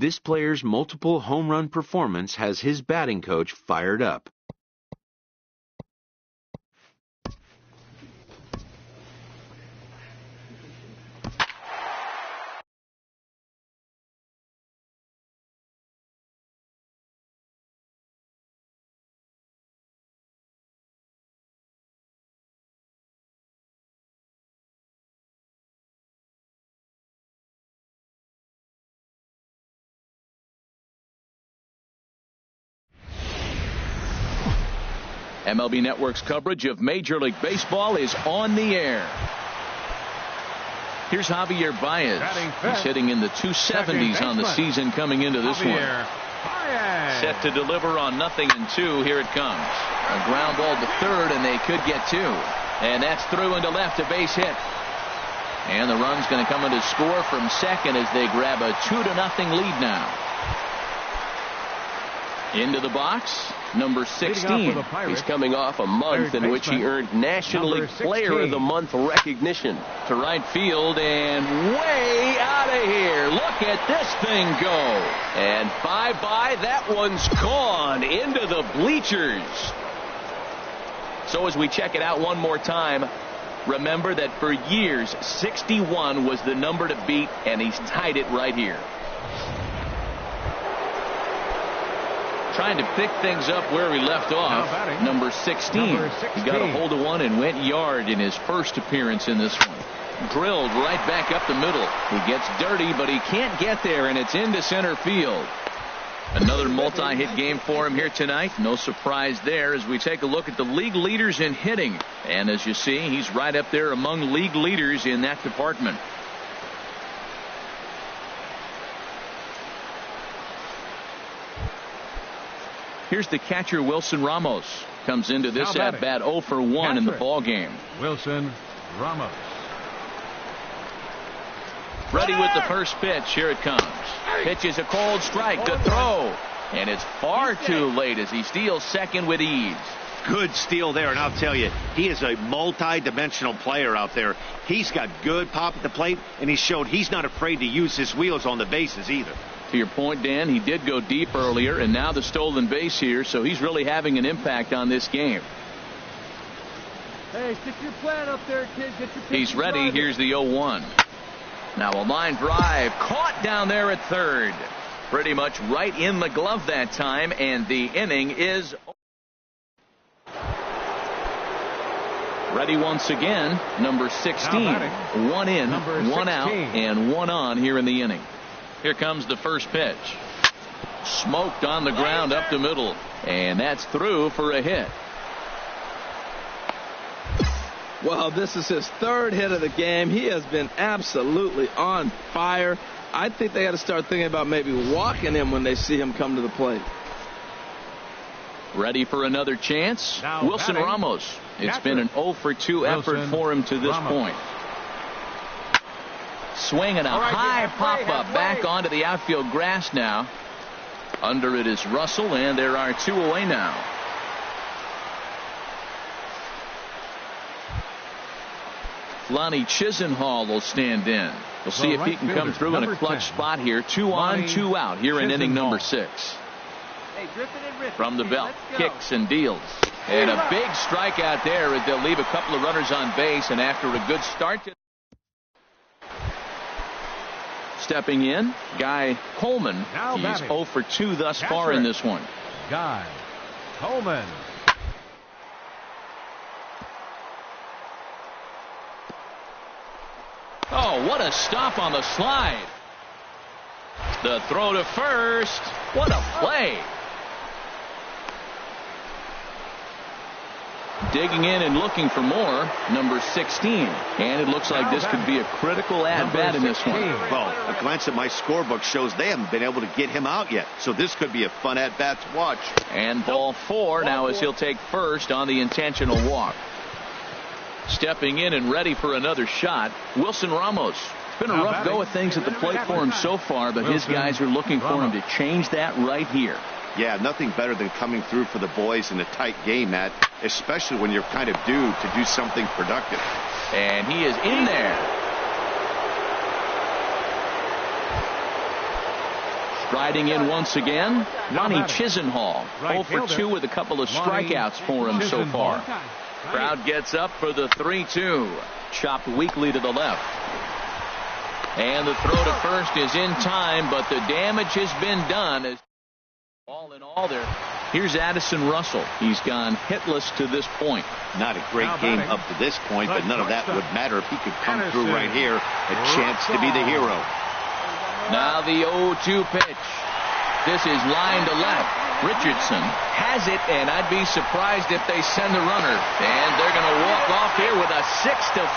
This player's multiple home run performance has his batting coach fired up. MLB Network's coverage of Major League Baseball is on the air. Here's Javier Baez. He's hitting in the 270s on the season coming into this one. Set to deliver on 0-2. Here it comes. A ground ball to third, and they could get two. And that's through into left, a base hit. And the run's going to come in to score from second as they grab a 2-0 lead now. Into the box, number 16. He's coming off a month in which he earned National League Player of the Month recognition. To right field and way out of here. Look at this thing go. And bye-bye, that one's gone into the bleachers. So as we check it out one more time, remember that for years, 61 was the number to beat, and he's tied it right here. Trying to pick things up where we left off. Number 16. He got a hold of one and went yard in his first appearance in this one. Drilled right back up the middle. He gets dirty, but he can't get there, and it's into center field. Another multi-hit game for him here tonight. No surprise there as we take a look at the league leaders in hitting. And as you see, he's right up there among league leaders in that department. Here's the catcher, Wilson Ramos. Comes into this at-bat 0 for 1 in the ball game. Wilson Ramos. Ready with the first pitch. Here it comes. Pitch is a cold strike to throw. And it's far too late as he steals second with ease. Good steal there, and I'll tell you, he is a multi-dimensional player out there. He's got good pop at the plate, and he showed he's not afraid to use his wheels on the bases either. To your point, Dan, he did go deep earlier, and now the stolen base here, so he's really having an impact on this game. Hey, stick your plan up there, kid. Get your He's ready. Here's the 0-1. Now a line drive caught down there at third. Pretty much right in the glove that time, and the inning is ready once again. Number 16. One in, one out, and one on here in the inning. Here comes the first pitch. Smoked on the ground up the middle. And that's through for a hit. Well, this is his third hit of the game. He has been absolutely on fire. I think they got to start thinking about maybe walking him when they see him come to the plate. Ready for another chance? Wilson Ramos. It's been an 0 for 2 effort for him to this point. Swinging a high pop-up back onto the outfield grass now. Under it is Russell, and there are two away now. Lonnie Chisenhall will stand in. We'll see if he can come through in a clutch spot here. 2 on, 2 out here in inning number 6. From the belt, kicks and deals. And a big strikeout there as they'll leave a couple of runners on base, and after a good start to stepping in, Guy Coleman. He's 0 for 2 thus far in this one. Guy Coleman. Oh, what a stop on the slide. The throw to first. What a play. Digging in and looking for more, number 16. And it looks like this could be a critical at-bat in this one. Well, a glance at my scorebook shows they haven't been able to get him out yet. So this could be a fun at-bat to watch. And ball 4 now as he'll take first on the intentional walk. Stepping in and ready for another shot, Wilson Ramos. It's been a rough go of things at the plate for him so far, but his guys are looking for him to change that right here. Yeah, nothing better than coming through for the boys in a tight game, Matt, especially when you're kind of due to do something productive. And he is in there. Striding in once again, Ronnie Chisenhall. 0 for 2 with a couple of strikeouts for him so far. Crowd gets up for the 3-2. Chopped weakly to the left. And the throw to first is in time, but the damage has been done. All in all there. Here's Addison Russell. He's gone hitless to this point. Not a great game up to this point, but none of that would matter if he could come through right here. A chance to be the hero. Now the 0-2 pitch. This is line to left. Richardson has it, and I'd be surprised if they send the runner. And they're going to walk off here with a 6-5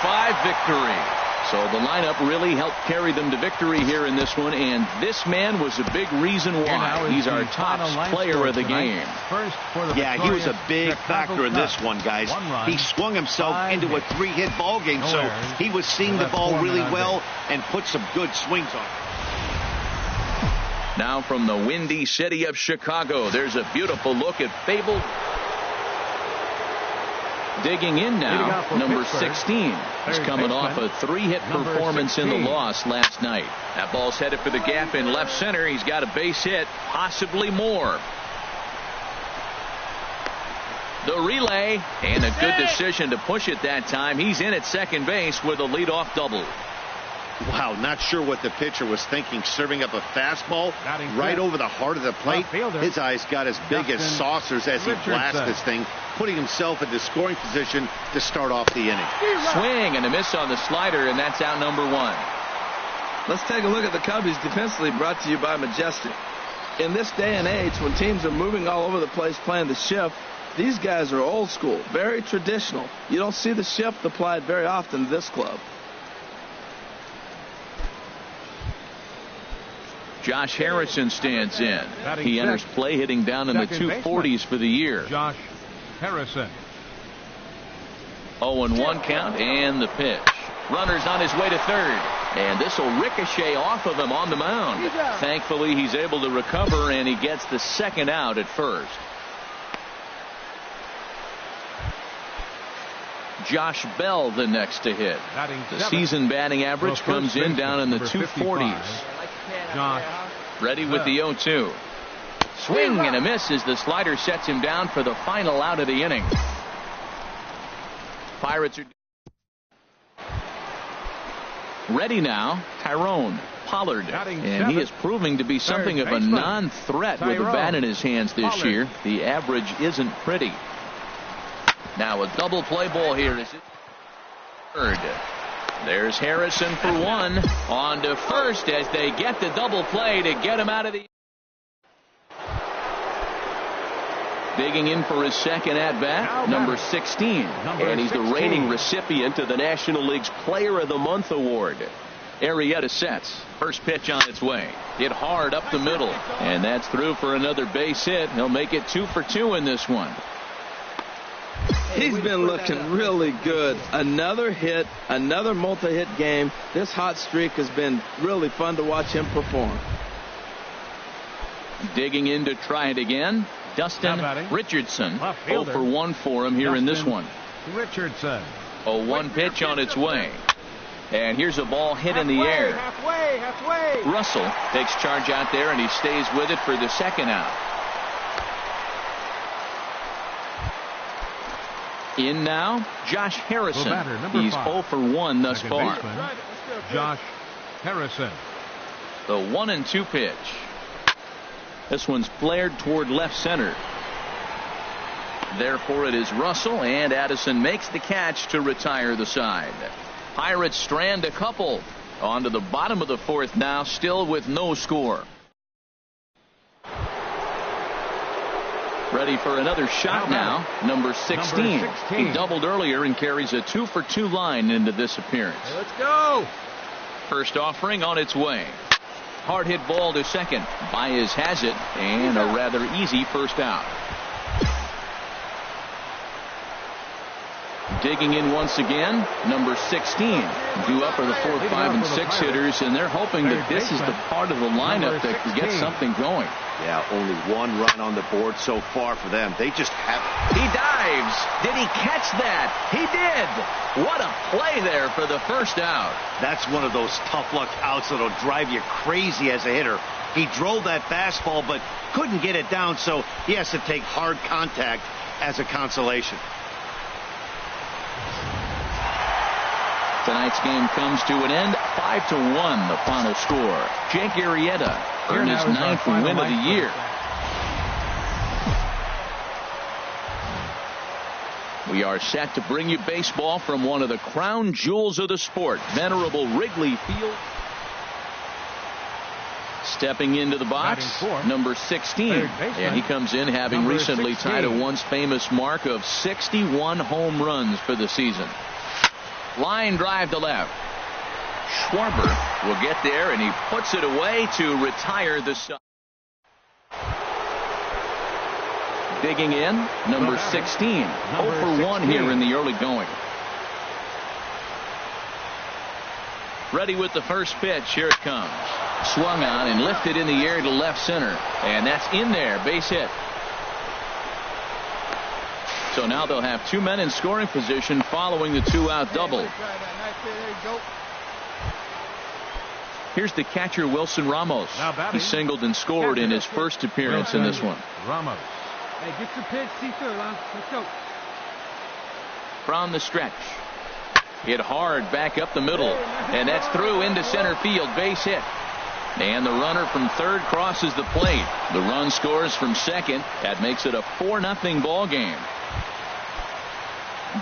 victory. So the lineup really helped carry them to victory here in this one, and this man was a big reason why. He's our top player of the game. Yeah, he was a big factor in this one, guys. He swung himself into a 3-hit ball game, so he was seeing the ball really well and put some good swings on it. Now from the windy city of Chicago, there's a beautiful look at Fable. Digging in now, number 16. He's coming off a 3-hit performance in the loss last night. That ball's headed for the gap in left center. He's got a base hit, possibly more. The relay, and a good decision to push it that time. He's in at second base with a leadoff double. Wow, not sure what the pitcher was thinking, serving up a fastball right over the heart of the plate. His eyes got as big as saucers as he blasted this thing, putting himself into scoring position to start off the inning. Swing and a miss on the slider, and that's out number 1. Let's take a look at the Cubbies defensively, brought to you by Majestic. In this day and age, when teams are moving all over the place playing the shift, these guys are old school, very traditional. You don't see the shift applied very often to this club. Josh Harrison stands in. He enters play hitting down in the 240s for the year. Josh Harrison. 0-1 count and the pitch. Runner's on his way to third. And this will ricochet off of him on the mound. Thankfully, he's able to recover, and he gets the second out at first. Josh Bell the next to hit. The season batting average comes in down in the 240s. Josh. Ready with the 0-2. Swing and a miss as the slider sets him down for the final out of the inning. Pirates are ready now. Tyrone Pollard, and he is proving to be something of a non-threat with a bat in his hands this year. The average isn't pretty. Now a double play ball here. Is it third? There's Harrison for 1. On to first as they get the double play to get him out of the. Digging in for his second at-bat, number 16. And he's the reigning recipient of the National League's Player of the Month award. Arrieta sets. First pitch on its way. Hit hard up the middle. And that's through for another base hit. He'll make it 2 for 2 in this one. He's been looking really good. Another hit, another multi-hit game. This hot streak has been really fun to watch him perform. Digging in to try it again. Dustin Richardson. 0 for 1 for him here in this one. Richardson. 0-1 pitch on its way. And here's a ball hit in the air. Halfway. Russell takes charge out there, and he stays with it for the second out. In now, Josh Harrison. He's 0 for 1 thus far. Josh Harrison. The 1-2 pitch. This one's flared toward left center. Therefore, it is Russell, and Addison makes the catch to retire the side. Pirates strand a couple. On to the bottom of the 4th now, still with no score. Ready for another shot now, number 16. He doubled earlier and carries a 2 for 2 line into this appearance. Let's go. First offering on its way. Hard hit ball to second. Baez has it, and a rather easy first out. Digging in once again, number 16. Due up are the 4, 5, and 6 hitters, and they're hoping that this is the part of the lineup that can get something going. Yeah, only one run on the board so far for them. They just have... He dives. Did he catch that? He did. What a play there for the first out. That's one of those tough luck outs that'll drive you crazy as a hitter. He drove that fastball, but couldn't get it down, so he has to take hard contact as a consolation. Tonight's game comes to an end, 5-1, the final score. Jake Arrieta earned his 9th win of the year. We are set to bring you baseball from one of the crown jewels of the sport, venerable Wrigley Field. Stepping into the box, number 16, and he comes in having recently tied a once famous mark of 61 home runs for the season. Line drive to left. Schwarber will get there, and he puts it away to retire the side. Digging in, number 16. 0 for 1 here in the early going. Ready with the first pitch. Here it comes. Swung on and lifted in the air to left center. And that's in there. Base hit. So now they'll have 2 men in scoring position following the 2-out double. Here's the catcher, Wilson Ramos. He singled and scored in his first appearance in this one. Ramos. Hey, get your pitch, C2, let's go. From the stretch. Hit hard back up the middle. And that's through into center field. Base hit. And the runner from third crosses the plate. The run scores from second. That makes it a 4-0 ball game.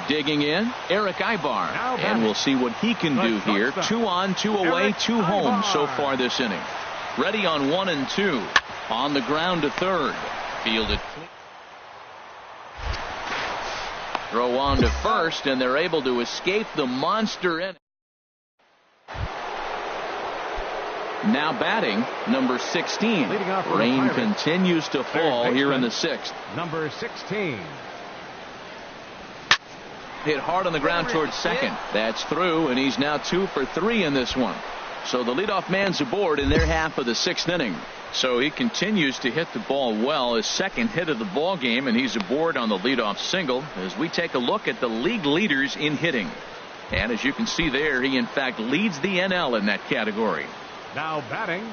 Digging in, Eric Ibar. And we'll see what he can do here. 2 on, 2 away, 2 home so far this inning. Ready on 1 and 2. On the ground to third. Fielded. Throw on to first, and they're able to escape the monster inning. Now batting, number 16. Rain continues to fall here in the 6th. Number 16. Hit hard on the ground towards second. That's through, and he's now 2 for 3 in this one. So the leadoff man's aboard in their half of the 6th inning. So he continues to hit the ball well, his second hit of the ball game, and he's aboard on the leadoff single as we take a look at the league leaders in hitting. And as you can see there, he in fact leads the NL in that category. Now batting.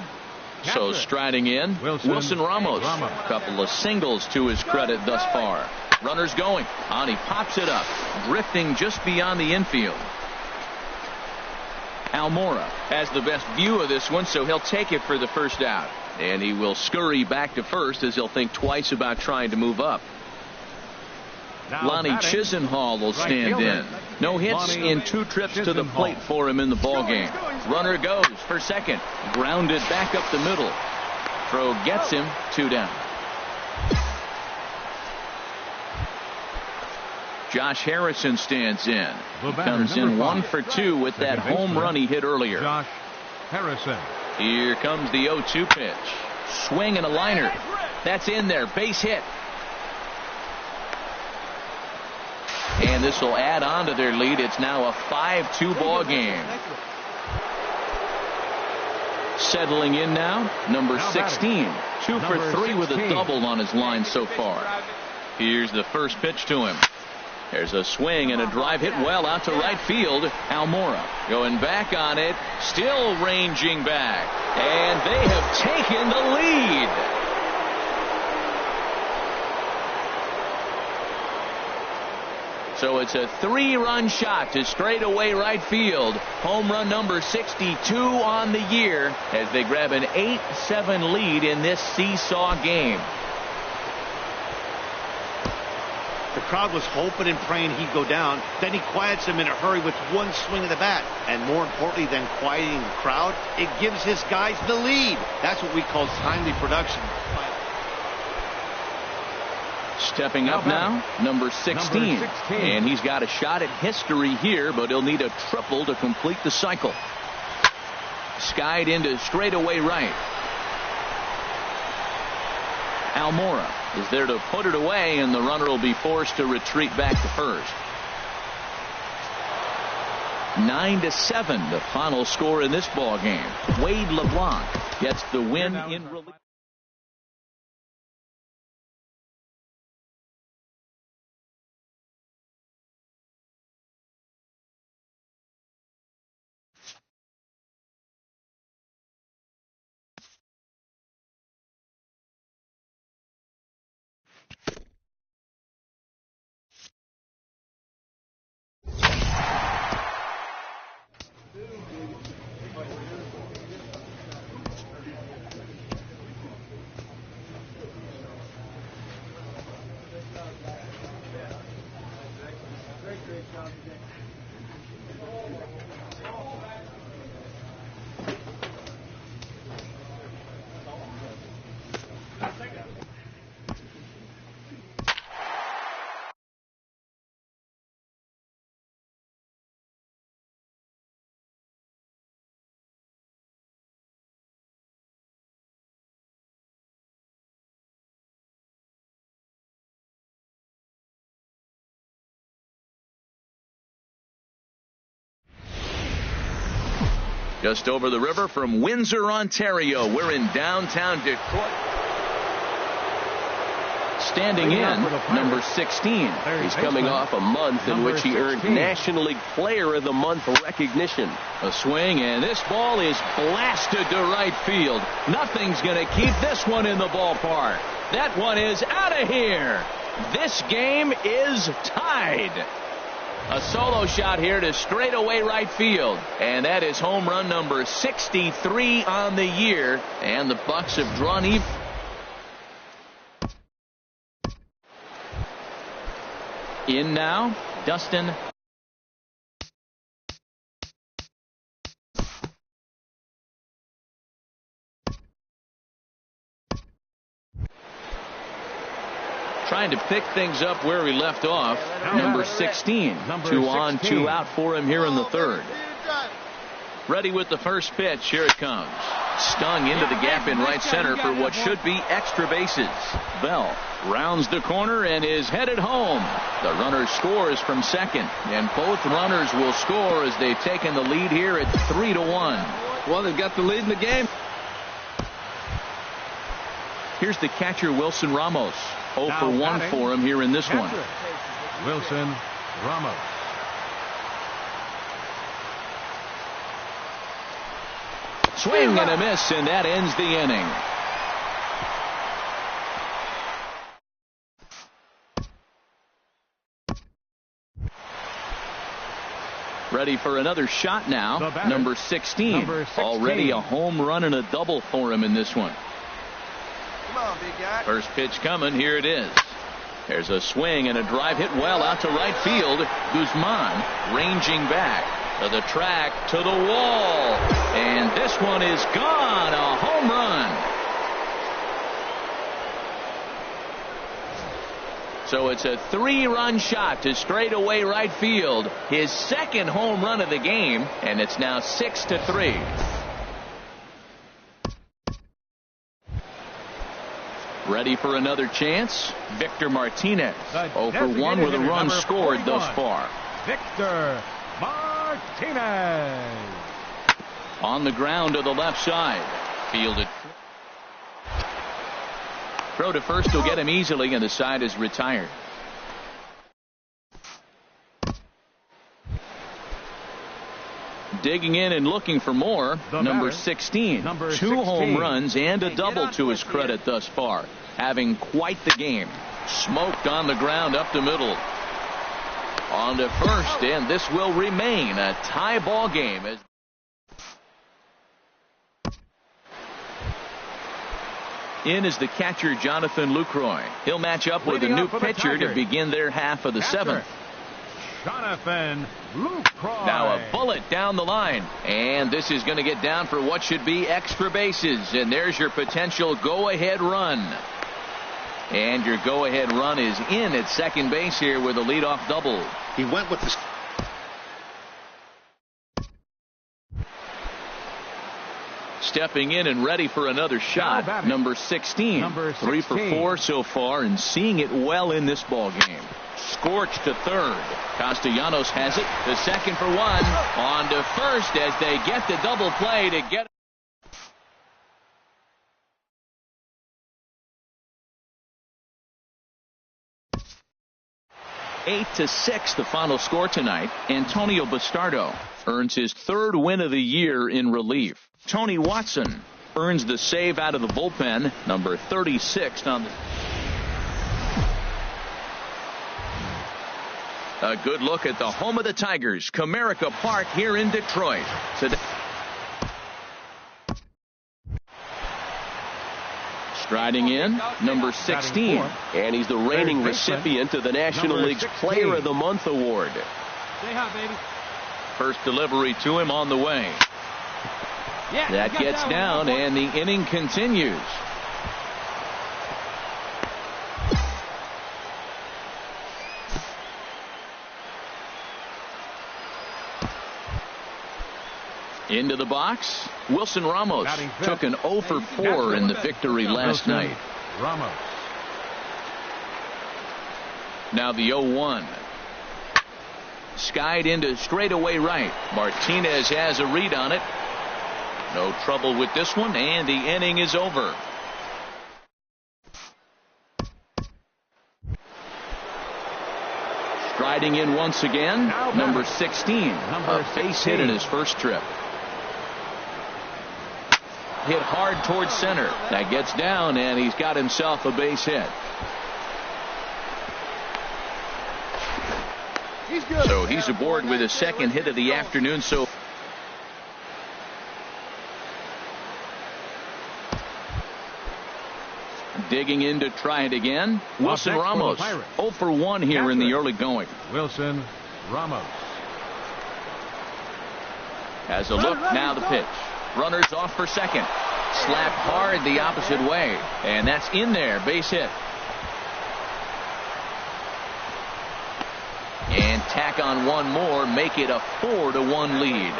So striding in, Wilson Ramos. A couple of singles to his credit thus far. Runners going on. He pops it up, drifting just beyond the infield. Almora has the best view of this one, so he'll take it for the first out. And he will scurry back to first as he'll think twice about trying to move up. Lonnie Chisenhall will stand in. No hits in 2 trips to the plate for him in the ballgame. Runner goes for second. Grounded back up the middle. Throw gets him 2 down. Josh Harrison stands in. He comes in 1 for 2 with that home run he hit earlier. Josh Harrison. Here comes the 0-2 pitch. Swing and a liner. That's in there. Base hit. And this will add on to their lead. It's now a 5-2 ball game. Settling in now, number 16. 2 for 3 with a double on his line so far. Here's the first pitch to him. There's a swing and a drive hit well out to right field. Almora going back on it, still ranging back, and they have taken the lead. So it's a 3-run shot to straightaway right field. Home run number 62 on the year as they grab an 8-7 lead in this seesaw game. The crowd was hoping and praying he'd go down. Then he quiets him in a hurry with one swing of the bat. And more importantly than quieting the crowd, it gives his guys the lead. That's what we call timely production. Stepping up now, number 16. And he's got a shot at history here, but he'll need a triple to complete the cycle. Skied into straightaway right. Almora is there to put it away, and the runner will be forced to retreat back to first. 9-7, the final score in this ball game. Wade LeBlanc gets the win in relief. Just over the river from Windsor, Ontario. We're in downtown Detroit. Standing in, number 16. He's coming off a month in which he earned National League Player of the Month recognition. A swing, and this ball is blasted to right field. Nothing's going to keep this one in the ballpark. That one is out of here. This game is tied. A solo shot here to straightaway right field. And that is home run number 63 on the year. And the Bucks have drawn even. In now, Dustin. Trying to pick things up where we left off. Number 16. 2 on, 2 out for him here in the third. Ready with the first pitch. Here it comes. Stung into the gap in right center for what should be extra bases. Bell rounds the corner and is headed home. The runner scores from second, and both runners will score as they've taken the lead here at 3-1. Well, they've got the lead in the game. Here's the catcher, Wilson Ramos. 0 for 1 for him here in this one. Wilson Ramos. Swing and a miss, and that ends the inning. Ready for another shot now. Number 16. Already a home run and a double for him in this one. Come on, big guy. First pitch coming. Here it is. There's a swing and a drive hit well out to right field. Guzman ranging back to the track, to the wall. And this one is gone. A home run. So it's a 3-run shot to straightaway right field. His second home run of the game, and it's now 6-3. Ready for another chance? Victor Martinez. 0 for 1 with a run scored thus far. Victor Martinez. On the ground to the left side. Fielded. Throw to first will get him easily, and the side is retired. Digging in and looking for more. Number 16. 2 home runs and a double to his credit thus far. Having quite the game. Smoked on the ground up the middle. On to first, and this will remain a tie ball game. As in is the catcher, Jonathan Lucroy. He'll match up with a new pitcher to begin their half of the 7th. Jonathan Lucroy. Now a bullet down the line, and this is going to get down for what should be extra bases, and there's your potential go-ahead run. And your go-ahead run is in at second base here with a leadoff double. He went with the stepping in and ready for another shot. Number 16. 3 for 4 so far and seeing it well in this ball game. Scorched to third. Castellanos has it. The second for one. On to first as they get the double play to get. 8-6 the final score tonight. Antonio Bastardo earns his third win of the year in relief. Tony Watson earns the save out of the bullpen, number 36 on the. A good look at the home of the Tigers, Comerica Park here in Detroit. Today. Striding in, number 16. And he's the reigning recipient of the National League's Player of the Month award. Stay hot, baby. First delivery to him on the way. Yeah, that gets down, and the inning continues. Into the box, Wilson Ramos took an 0 for 4 in the victory last night. Ramos. Now the 0-1. Skied into straightaway right. Martinez has a read on it. No trouble with this one, and the inning is over. Striding in once again, number 16. A base hit in his first trip. Hit hard towards center. That gets down, and he's got himself a base hit. So he's aboard with his second hit of the afternoon. So digging in to try it again. Wilson Ramos 0 for 1 here in the early going. Wilson Ramos has a look. Now the pitch. Runners off for second. Slapped hard the opposite way. And that's in there. Base hit. And tack on one more. Make it a 4-1 lead.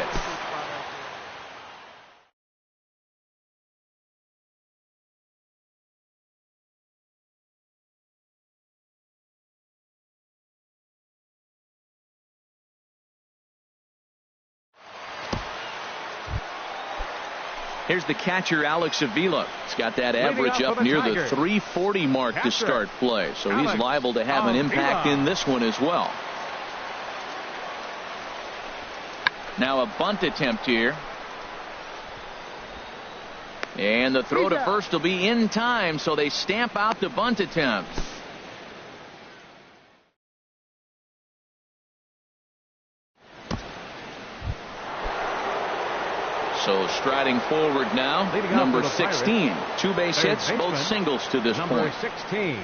Here's the catcher, Alex Avila. He's got that average up near the 340 mark to start play. So he's liable to have an impact in this one as well. Now a bunt attempt here. And the throw to first will be in time, so they stamp out the bunt attempt. So striding forward now, number 16. 2 base hits, both singles to this point. Number 16.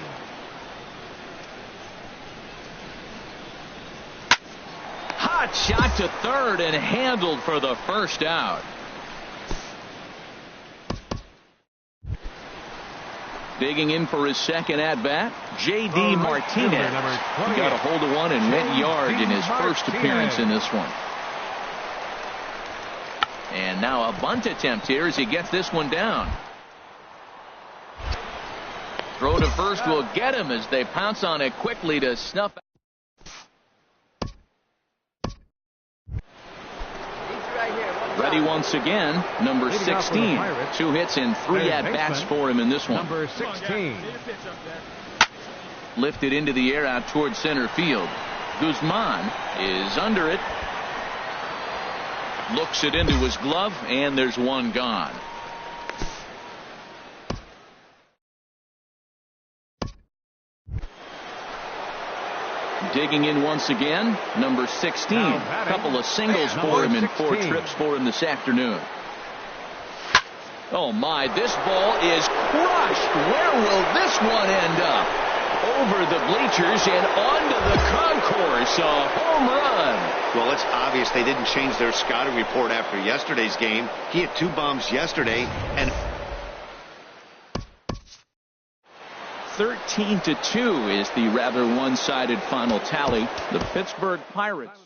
Hot shot to third and handled for the first out. Digging in for his second at-bat, J.D. Martinez. He got a hold of one and went yard in his first appearance in this one. And now a bunt attempt here as he gets this one down. Throw to first will get him as they pounce on it quickly to snuff out. Ready once again, number 16. 2 hits and 3 at-bats for him in this one. Number 16. Lifted into the air out towards center field. Guzman is under it. Looks it into his glove, and there's one gone. Digging in once again, number 16. A couple of singles for him in 4 trips for him this afternoon. Oh my, this ball is crushed. Where will this one end up? Over the bleachers and onto the concourse. A home run. Well, it's obvious they didn't change their scouting report after yesterday's game. He had 2 bombs yesterday, and 13-2 is the rather one-sided final tally. The Pittsburgh Pirates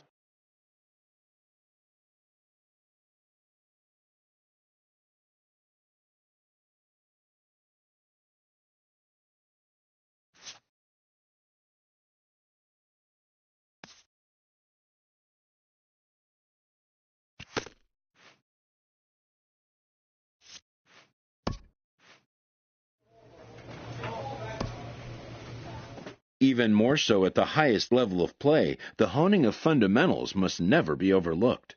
Even more so at the highest level of play, the honing of fundamentals must never be overlooked.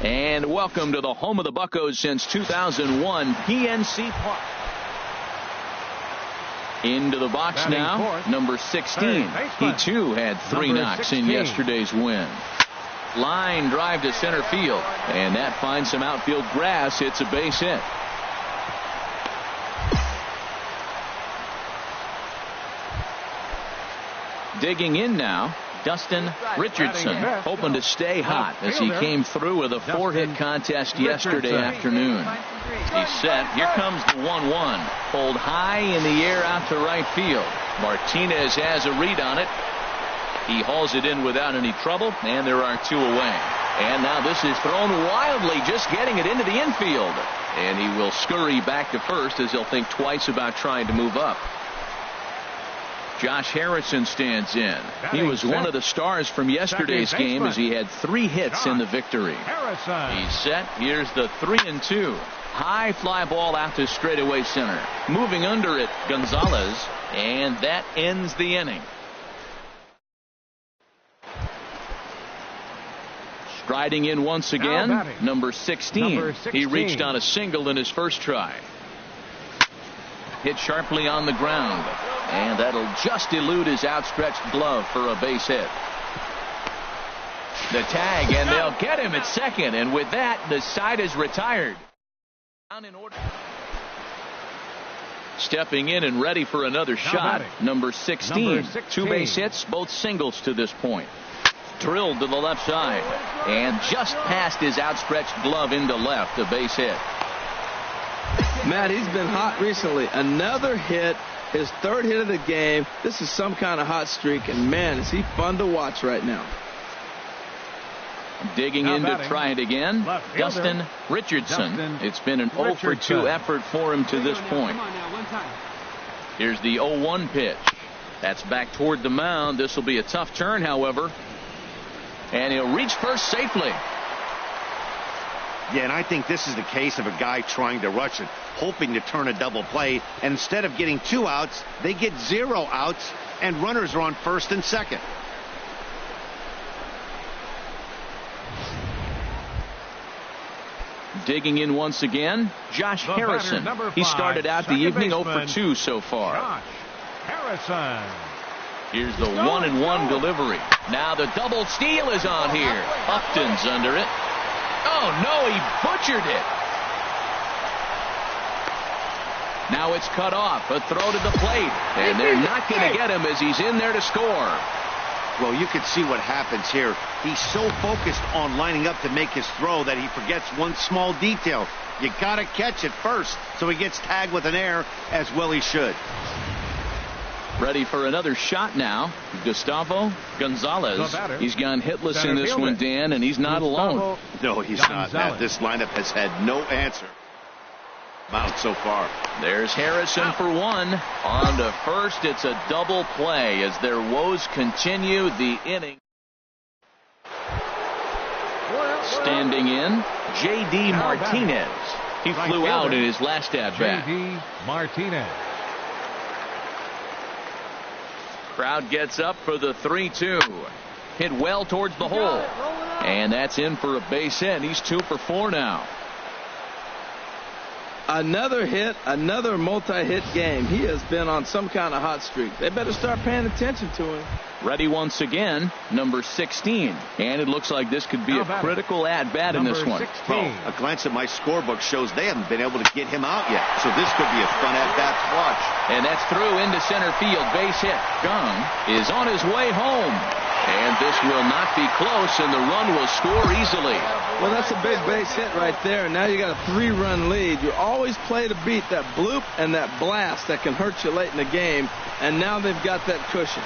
And welcome to the home of the Buccos since 2001, PNC Park. Into the box now, number 16. He too had 3 knocks in yesterday's win. Line drive to center field, and that finds some outfield grass. It's a base hit. Digging in now, Dustin Richardson hoping to stay hot as he came through with a 4-hit contest yesterday afternoon. He's set. Here comes the 1-1. Pulled high in the air out to right field. Martinez has a read on it. He hauls it in without any trouble, and there are 2 away. And now this is thrown wildly, just getting it into the infield. And he will scurry back to first as he'll think twice about trying to move up. Josh Harrison stands in. He was one of the stars from yesterday's game as he had 3 hits in the victory. He's set. Here's the 3-2. High fly ball out to straightaway center. Moving under it, Gonzalez, and that ends the inning. Striding in once again, number 16. He reached on a single in his first try. Hit sharply on the ground, and that'll just elude his outstretched glove for a base hit. The tag, and they'll get him at second, and with that, the side is retired. Down in order. Stepping in and ready for another shot, number 16. 2 base hits, both singles to this point. Drilled to the left side, and just past his outstretched glove into left, a base hit. Matt, he's been hot recently. Another hit, his 3rd hit of the game. This is some kind of hot streak, and man, is he fun to watch right now. Digging in to try it again, Dustin Richardson. It's been an 0-for-2 effort for him to this point. Here's the 0-1 pitch. That's back toward the mound. This will be a tough turn, however. And he'll reach first safely. Yeah, and I think this is the case of a guy trying to rush it, hoping to turn a double play. And instead of getting 2 outs, they get 0 outs, and runners are on first and second. Digging in once again, Josh Harrison. He started out the evening 0-for-2 so far. Josh Harrison. Here's the 1-1 delivery. Now the double steal is on here. Upton's under it. Oh, no, he butchered it. Now it's cut off. A throw to the plate. And they're not going to get him as he's in there to score. Well, you can see what happens here. He's so focused on lining up to make his throw that he forgets one small detail. You got to catch it first. So he gets tagged with an error, as well he should. Ready for another shot now. Gustavo Gonzalez. He's gone hitless in this one, Dan, and he's not alone. No, he's not, Matt. This lineup has had no answer mound so far. There's Harrison for 1. On to first. It's a double play as their woes continue the inning. Standing in, J.D. Martinez. He flew out in his last at-bat. J.D. Martinez. Crowd gets up for the 3-2. Hit well towards the hole. And that's in for a base hit. He's 2 for 4 now. Another hit, another multi-hit game. He has been on some kind of hot streak. They better start paying attention to him. Ready once again, number 16. And it looks like this could be a critical at-bat in this one. Well, a glance at my scorebook shows they haven't been able to get him out yet. So this could be a fun at-bat to watch. And that's through into center field. Base hit. Gong is on his way home. And this will not be close, and the run will score easily. Well, that's a big base hit right there. Now you got a 3-run lead. You always play to beat that bloop and that blast that can hurt you late in the game. And now they've got that cushion.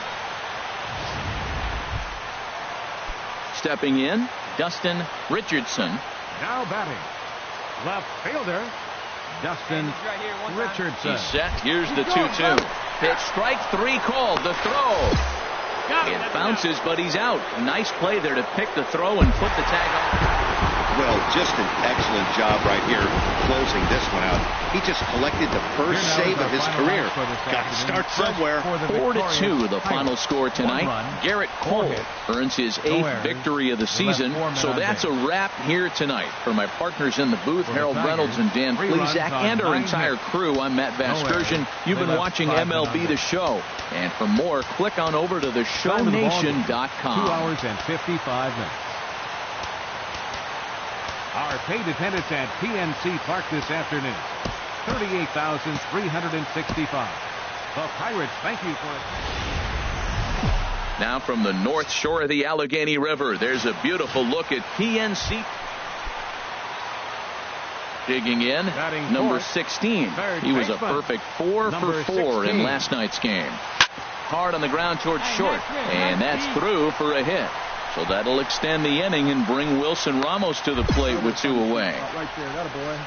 Stepping in, Dustin Richardson. Now batting, left fielder, Dustin Richardson. He's set. Here's the 2-2. Pitch strike 3 called. The throw. It bounces, but he's out. Nice play there to pick the throw and put the tag on. Well, just an excellent job right here closing this one out. He just collected the first save of his career. Got to start somewhere. 4-2 the final score tonight. Garrett Cole earns his 8th victory of the season. So that's a wrap here tonight. For my partners in the booth, Harold Reynolds and Dan Plesac, and our entire crew, I'm Matt Vasgersian. You've been watching MLB The Show. And for more, click on over to theshownation.com. 2 hours and 55 minutes. Our paid attendance at PNC Park this afternoon, 38,365. The Pirates thank you for it. Now from the north shore of the Allegheny River, there's a beautiful look at PNC. Digging in, number 16. He was a perfect 4 for 4 in last night's game. Hard on the ground towards short, and that's through for a hit. So that'll extend the inning and bring Wilson Ramos to the plate with 2 away. Right there, that a boy.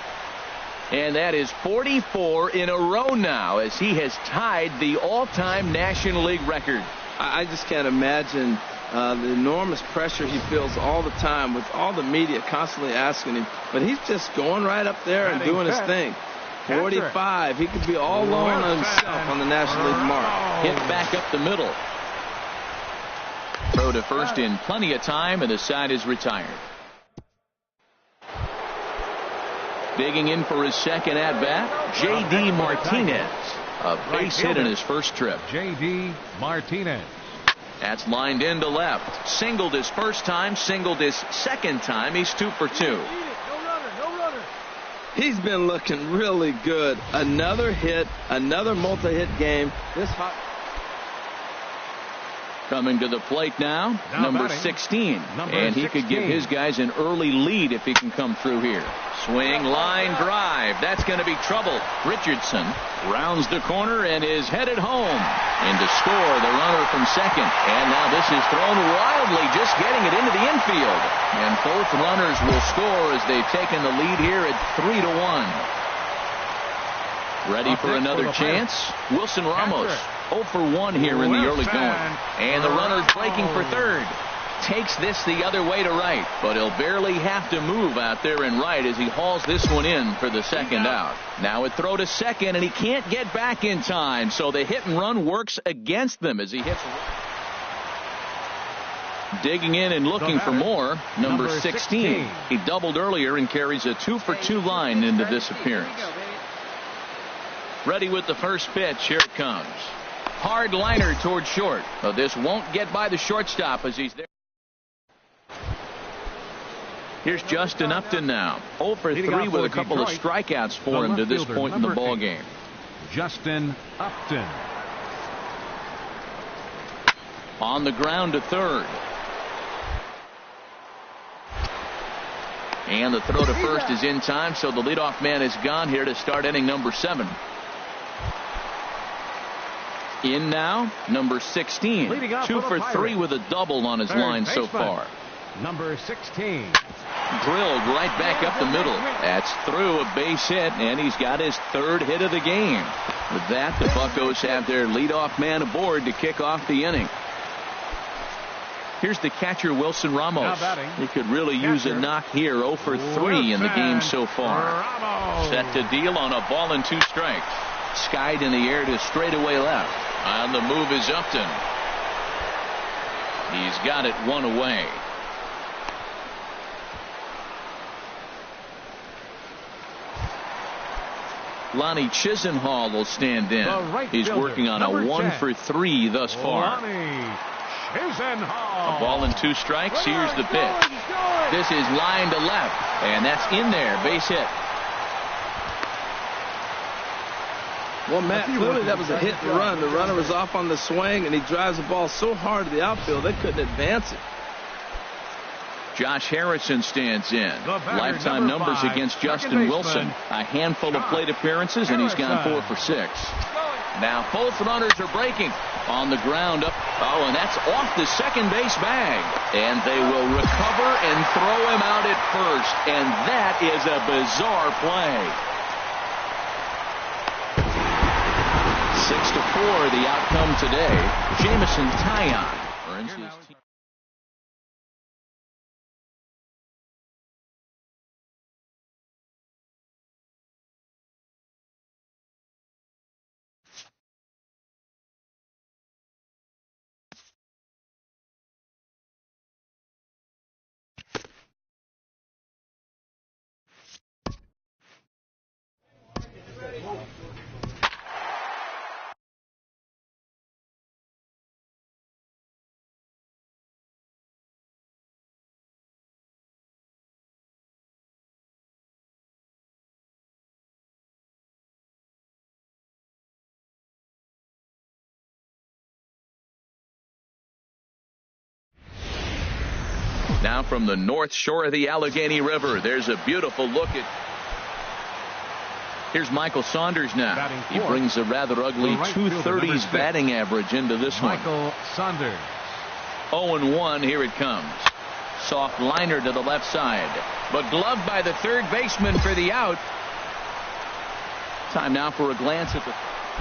And that is 44 in a row now, as he has tied the all-time National League record. I just can't imagine the enormous pressure he feels all the time with all the media constantly asking him. But he's just going right up there and doing his thing. 45. He could be all alone on himself on the National League mark. Hit back up the middle. Throw to first in plenty of time, and the side is retired. Digging in for his second at-bat, J.D. Martinez. A base hit in his first trip. J.D. Martinez. That's lined into left. Singled his first time, singled his second time. He's 2 for 2. No runner. He's been looking really good. Another hit, another multi-hit game. This hot. Coming to the plate now number 16. And he could give his guys an early lead if he can come through here. Swing, line, drive. That's going to be trouble. Richardson rounds the corner and is headed home. And to score, the runner from second. And now this is thrown wildly, just getting it into the infield. And both runners will score as they've taken the lead here at 3-1. Ready for another chance? Wilson Ramos 0 for 1 here in the early going. And the runner breaking for third. Takes this the other way to right, but he'll barely have to move out there in right as he hauls this one in for the second out. Now a throw to second, and he can't get back in time, so the hit and run works against them as he hits. Digging in and looking for more, number 16. He doubled earlier and carries a 2 for 2 line into this appearance. Ready with the first pitch. Here it comes. Hard liner towards short. This won't get by the shortstop as he's there. Here's Justin Upton now. 0 for 3 with a couple of strikeouts for him to this point in the ball game. Justin Upton. On the ground to third. And the throw to first is in time, so the leadoff man is gone here to start inning number 7. In now, number 16. 2 for 3 with a double on his line so far. Number 16. Drilled right back up the middle. That's through a base hit, and he's got his 3rd hit of the game. With that, the Buccos have their leadoff man aboard to kick off the inning. Here's the catcher, Wilson Ramos. He could really use a knock here. 0 for 3 in the game so far. Set to deal on a ball and 2 strikes. Skied in the air to straightaway left. On the move is Upton. He's got it 1 away. Lonnie Chisenhall will stand in. He's working on a 1 for 3 thus far. A ball and 2 strikes. Here's the pitch. This is line to left, and that's in there. Base hit. Well, Matt, clearly that was a hit and run. The runner was off on the swing, and he drives the ball so hard to the outfield they couldn't advance it. Josh Harrison stands in. Lifetime numbers against Justin Wilson. A handful of plate appearances, and he's gone 4 for 6. Now both runners are breaking on the ground up. Oh, and that's off the second base bag. And they will recover and throw him out at first. And that is a bizarre play. 6-4 the outcome today. Jameson Taillon earns his team. Now from the north shore of the Allegheny River, there's a beautiful look at. Here's Michael Saunders now. He brings a rather ugly .230s batting average into this one. Michael Saunders. 0-1, here it comes. Soft liner to the left side, but gloved by the third baseman for the out. Time now for a glance at the.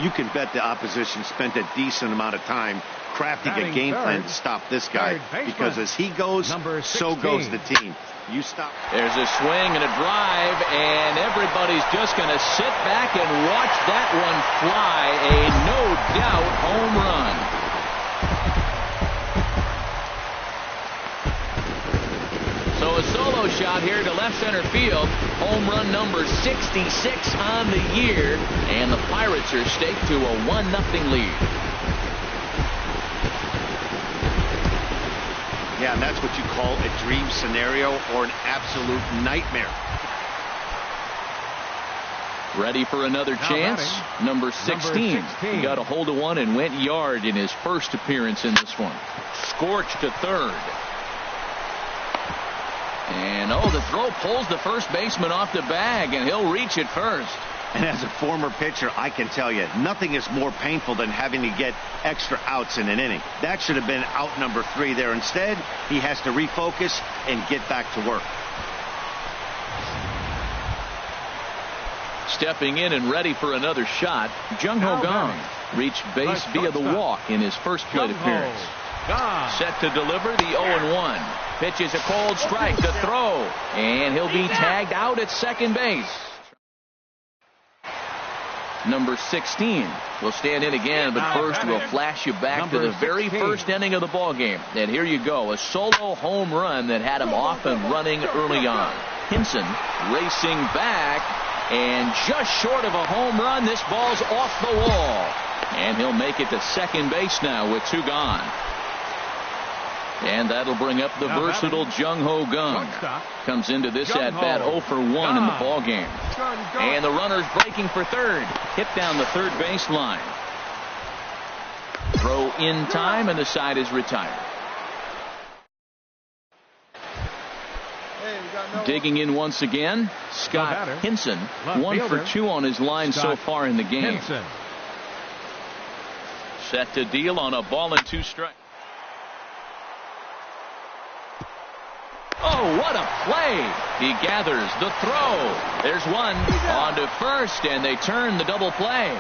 You can bet the opposition spent a decent amount of time crafting a game plan to stop this guy, because as he goes, so goes the team. You stop. There's a swing and a drive, and everybody's just going to sit back and watch that one fly. A no-doubt home run. So a solo shot here to left center field. Home run number 66 on the year, and the Pirates are staked to a 1-0 lead. Yeah, and that's what you call a dream scenario or an absolute nightmare. Ready for another chance? Number 16. He got a hold of one and went yard in his first appearance in this one. Scorched to third. And the throw pulls the first baseman off the bag, and he'll reach it first. And as a former pitcher, I can tell you, nothing is more painful than having to get extra outs in an inning. That should have been out number 3 there. Instead, he has to refocus and get back to work. Stepping in and ready for another shot, Jung Ho Kang reached base via the walk in his first plate appearance. Set to deliver the 0-1. Pitches a cold strike to throw, and he'll be tagged out at second base. Number 16 will stand in again, but first we'll flash you back to the very first inning of the ball game. And here you go, a solo home run that had him off and running early on. Hinson racing back, and just short of a home run, this ball's off the wall. And he'll make it to second base now with 2 gone. And that'll bring up the versatile Jung Ho Kang. Comes into this at-bat 0 for 1 in the ball game. And the runner's breaking for third. Hit down the third baseline. Throw in time, and the side is retired. Digging in once again, Scott Hinson. 1 for 2 on his line so far in the game. Set to deal on a ball and 2 strikes. Oh, what a play. He gathers the throw. There's one on to first, and they turn the double play.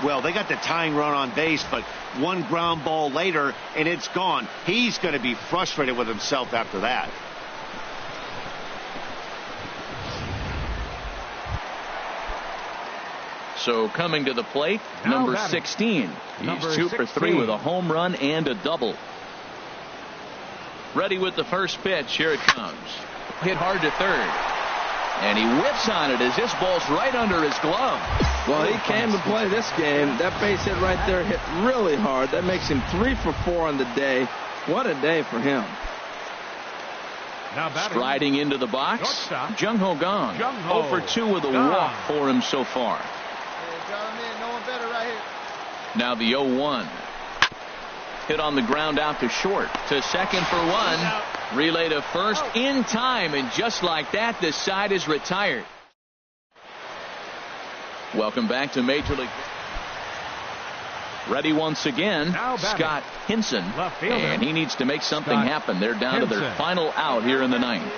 Well, they got the tying run on base, but one ground ball later, and it's gone. He's going to be frustrated with himself after that. So coming to the plate, number 16. He's 2 for 3 with a home run and a double. Ready with the first pitch. Here it comes. Hit hard to third. And he whips on it as this ball's right under his glove. Well, he came to play this game. That base hit right there hit really hard. That makes him 3 for 4 on the day. What a day for him. Striding into the box, Jung Ho Kang. 0 for 2 with a walk for him so far. Now the 0-1. Hit on the ground out to short. To second for 1. Relay to first in time, and just like that, this side is retired. Welcome back to Major League. Ready once again, Scott Hinson, and he needs to make something happen. They're down to their final out here in the 9th.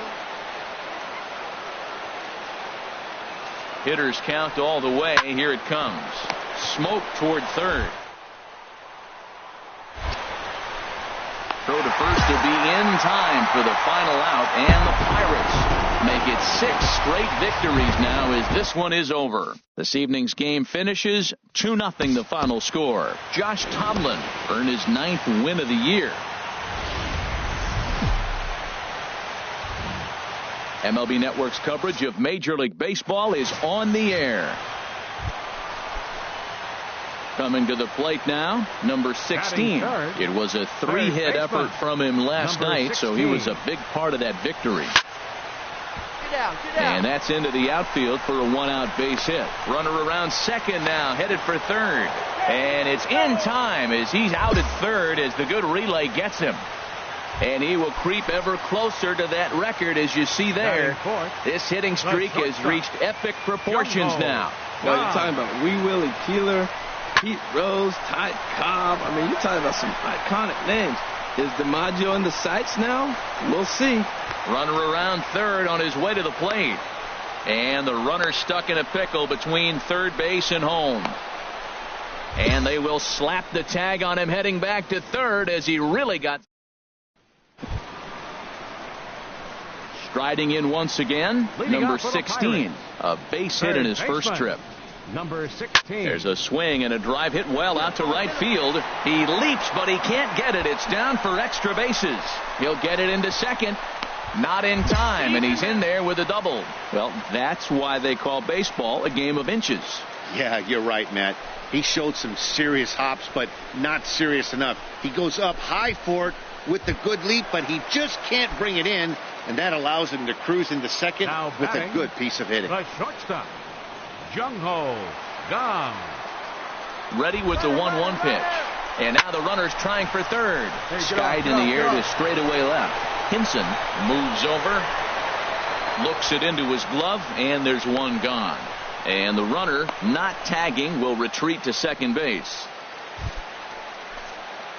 Hitters count all the way. Here it comes. Smoke toward third. Throw to first to be in time for the final out, and the Pirates make it 6 straight victories now as this one is over. This evening's game finishes 2-0 the final score. Josh Tomlin earned his 9th win of the year. MLB Network's coverage of Major League Baseball is on the air. Coming to the plate now, number 16. It was a 3-hit effort from him last night, so he was a big part of that victory. And that's into the outfield for a 1-out base hit. Runner around second now, headed for third. And it's in time as he's out at third as the good relay gets him. And he will creep ever closer to that record, as you see there. This hitting streak has reached epic proportions now. Well, you're talking about Wee Willie Keeler, Pete Rose, Ty Cobb. I mean, you're talking about some iconic names. Is DiMaggio in the sights now? We'll see. Runner around third on his way to the plate. And the runner stuck in a pickle between third base and home. And they will slap the tag on him heading back to third as he really got. Striding in once again, number 16. A base hit in his first trip. Number 16. There's a swing and a drive hit well out to right field. He leaps, but he can't get it. It's down for extra bases. He'll get it into second. Not in time, and he's in there with a double. Well, that's why they call baseball a game of inches. Yeah, you're right, Matt. He showed some serious hops, but not serious enough. He goes up high for it with the good leap, but he just can't bring it in, and that allows him to cruise into second with a good piece of hitting. The shortstop, Jung Ho Kang. Ready with the 1-1 pitch. And now the runner's trying for third. Skied in the air to straightaway left. Hinson moves over, looks it into his glove, and there's one gone. And the runner, not tagging, will retreat to second base.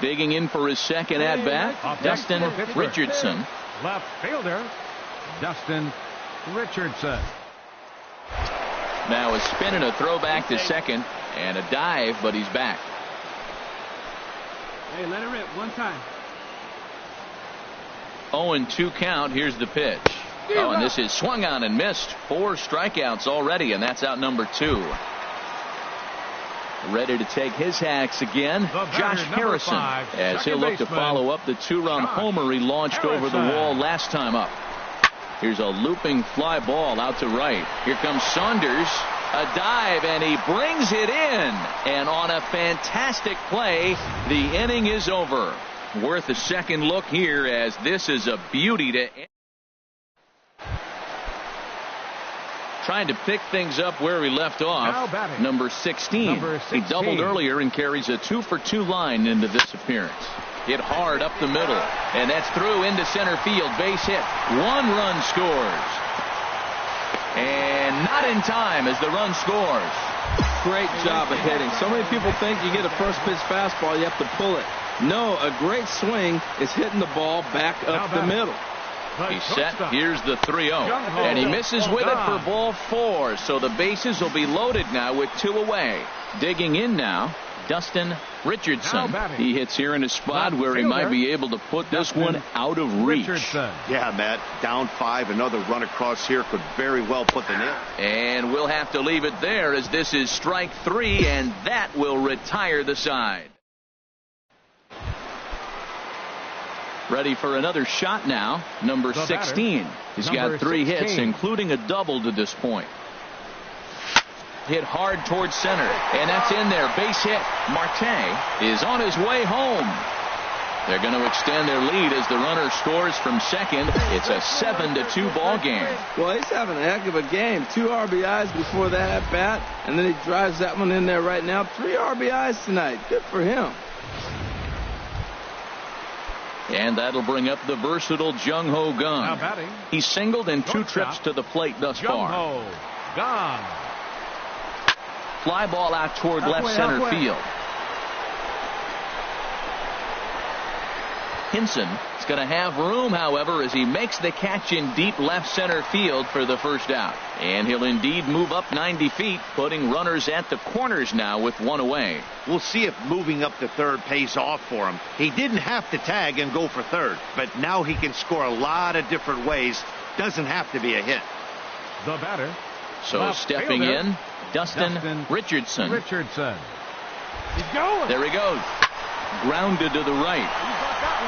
Digging in for his second at-bat, Dustin Richardson. Left fielder, Dustin Richardson. Now a spin and a throw back to second, and a dive, but he's back. Hey, let it rip one time. 0-2 count. Here's the pitch. Oh, and this is swung on and missed. 4 strikeouts already, and that's out number 2. Ready to take his hacks again, Josh Harrison, as he'll look to follow up the 2-run homer he launched over the wall last time up. Here's a looping fly ball out to right. Here comes Saunders. A dive, and he brings it in. And on a fantastic play, the inning is over. Worth a second look here, as this is a beauty to end. Trying to pick things up where he left off. Number 16. He doubled earlier and carries a 2-for-2 line into this appearance. Hit hard up the middle, and that's through into center field. Base hit. 1 run scores. And not in time as the run scores. Great job of hitting. So many people think you get a first pitch fastball, you have to pull it. No, a great swing is hitting the ball back up the middle. He's set. Here's the 3-0. And he misses with it for ball 4. So the bases will be loaded now with 2 away. Digging in now, Dustin Richardson. He hits here in a spot where he might be able to put this one out of reach. Yeah, Matt. Down 5. Another run across here could very well put the nail. And we'll have to leave it there, as this is strike 3, and that will retire the side. Ready for another shot now. Number 16. He's got 3 hits, including a double to this point. Hit hard towards center, and that's in there. Base hit. Marte is on his way home. They're going to extend their lead as the runner scores from second. It's a 7-2 ball game. Well, he's having a heck of a game. 2 RBIs before that at bat, and then he drives that one in there right now. 3 RBIs tonight. Good for him. And that'll bring up the versatile Jung Ho Kang. He's singled in 2 trips to the plate thus far. Jung Ho Kang. Fly ball out toward left center field. Hinson is going to have room, however, as he makes the catch in deep left center field for the first out. And he'll indeed move up 90 feet, putting runners at the corners now with 1 away. We'll see if moving up to third pays off for him. He didn't have to tag and go for third, but now he can score a lot of different ways. Doesn't have to be a hit. The batter. So stepping in, Dustin Richardson. He's going. There he goes. Grounded to the right.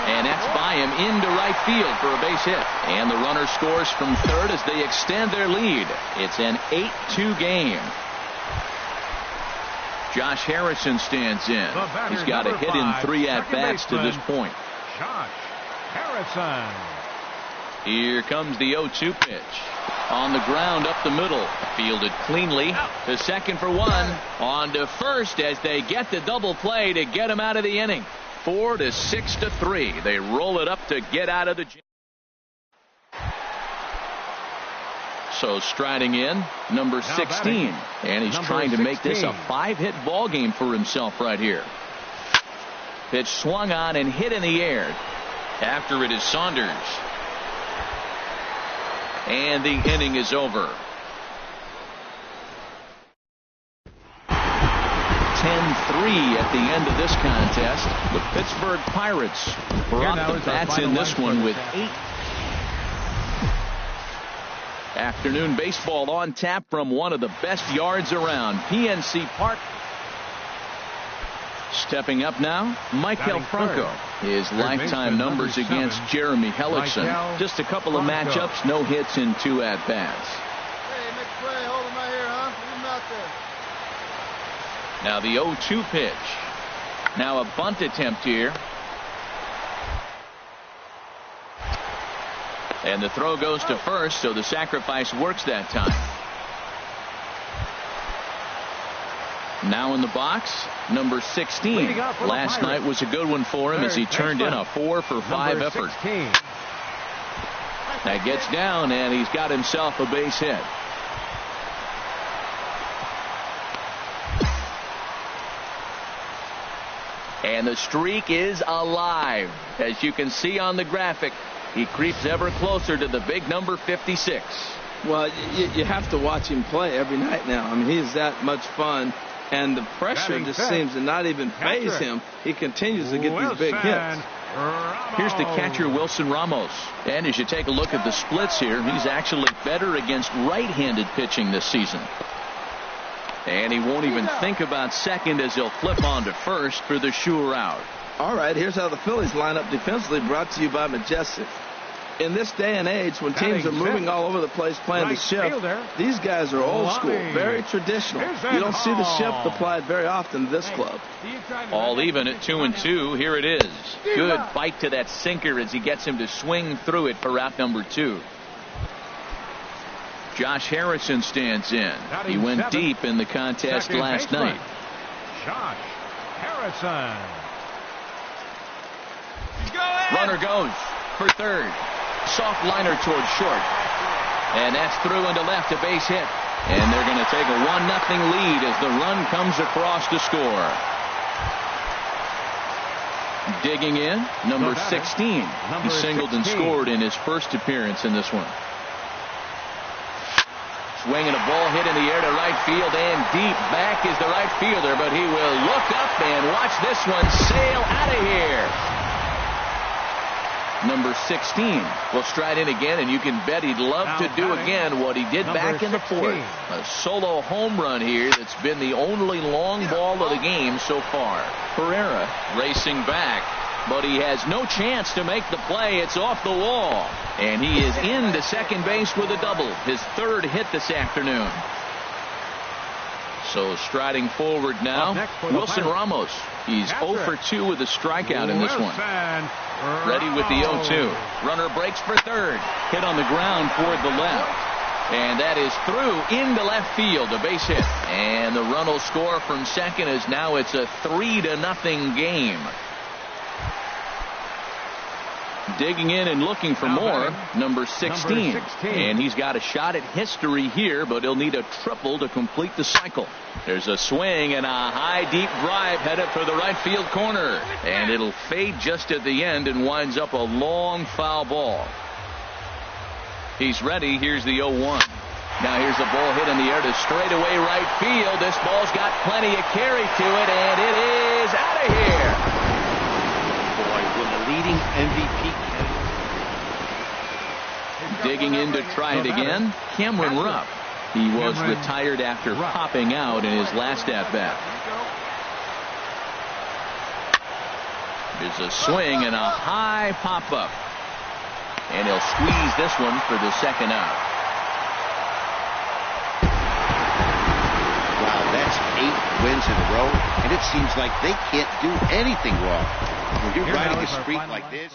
And that's by him into right field for a base hit. And the runner scores from third as they extend their lead. It's an 8-2 game. Josh Harrison stands in. He's got a hit in 3 at-bats to this point. Josh Harrison. Here comes the 0-2 pitch. On the ground up the middle. Fielded cleanly to second for 1. On to first as they get the double play to get him out of the inning. 4 to 6 to 3. They roll it up to get out of the jam. So striding in, number 16. And he's trying to make this a 5-hit ball game for himself right here. Pitch swung on and hit in the air. After it is Saunders. And the inning is over. 10-3 at the end of this contest. The Pittsburgh Pirates brought the bats in this one with 8. Afternoon baseball on tap from one of the best yards around, PNC Park. Stepping up now, Maikel Franco. His lifetime numbers against Jeremy Hellickson. Just a couple of matchups, no hits in 2 at-bats. Hey, McFray, hold him right here, huh? Leave him out there. Now the 0-2 pitch. Now a bunt attempt here. And the throw goes to first, so the sacrifice works that time. Now in the box, number 16. Last night was a good one for him as he turned in a 4-for-5 effort. That gets down, and he's got himself a base hit. And the streak is alive. As you can see on the graphic, he creeps ever closer to the big number 56. Well, you have to watch him play every night now. I mean, he is that much fun. And the pressure just seems to not even faze him. He continues to get these big hits. Here's the catcher, Wilson Ramos. And as you take a look at the splits here, he's actually better against right-handed pitching this season. And he won't even think about second as he'll flip on to first for the sure out. All right, here's how the Phillies line up defensively, brought to you by Majestic. In this day and age, when teams are moving all over the place playing the shift, these guys are old school, very traditional. You don't see the shift applied very often to this club. All even at 2-2. Here it is. Good bite to that sinker as he gets him to swing through it for out number 2. Josh Harrison stands in. He went deep in the contest last night. Josh Harrison. Runner goes for third. Soft liner towards short. And that's through into left, a base hit. And they're going to take a 1-0 lead as the run comes across to score. Digging in, number 16. He singled and scored in his first appearance in this one. Swinging a ball hit in the air to right field, and deep back is the right fielder, but he will look up and watch this one sail out of here. Number 16 will stride in again, and you can bet he'd love to do again what he did back in the 4th. A solo home run here that's been the only long ball of the game so far. Pereira racing back, but he has no chance to make the play. It's off the wall, and he is into second base with a double, his 3rd hit this afternoon. So striding forward now, Wilson Ramos. He's 0 for 2 with a strikeout in this one. Ready with the 0-2. Runner breaks for third. Hit on the ground toward the left. And that is through into left field, a base hit. And the run will score from second as now it's a 3-0 game. Digging in and looking for more, number 16. And he's got a shot at history here, but he'll need a triple to complete the cycle. There's a swing and a high deep drive headed for the right field corner. And it'll fade just at the end and winds up a long foul ball. He's ready. Here's the 0-1. Now here's a ball hit in the air to straightaway right field. This ball's got plenty of carry to it, and it is out of here. Leading MVP. Digging in to try it again, Cameron Rupp. He was retired after popping out in his last at-bat. There's a swing and a high pop-up. And he'll squeeze this one for the second out. Wow, that's 8 wins in a row, and it seems like they can't do anything wrong. When you're riding a streak like this,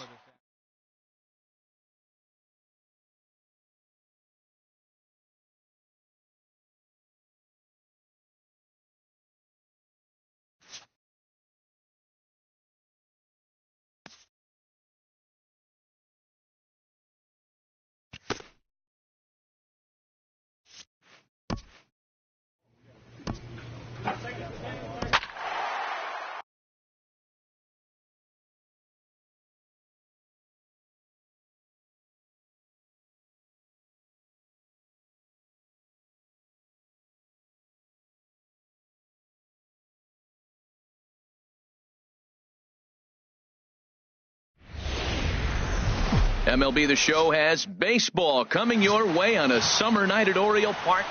MLB The Show has baseball coming your way on a summer night at Oriole Park.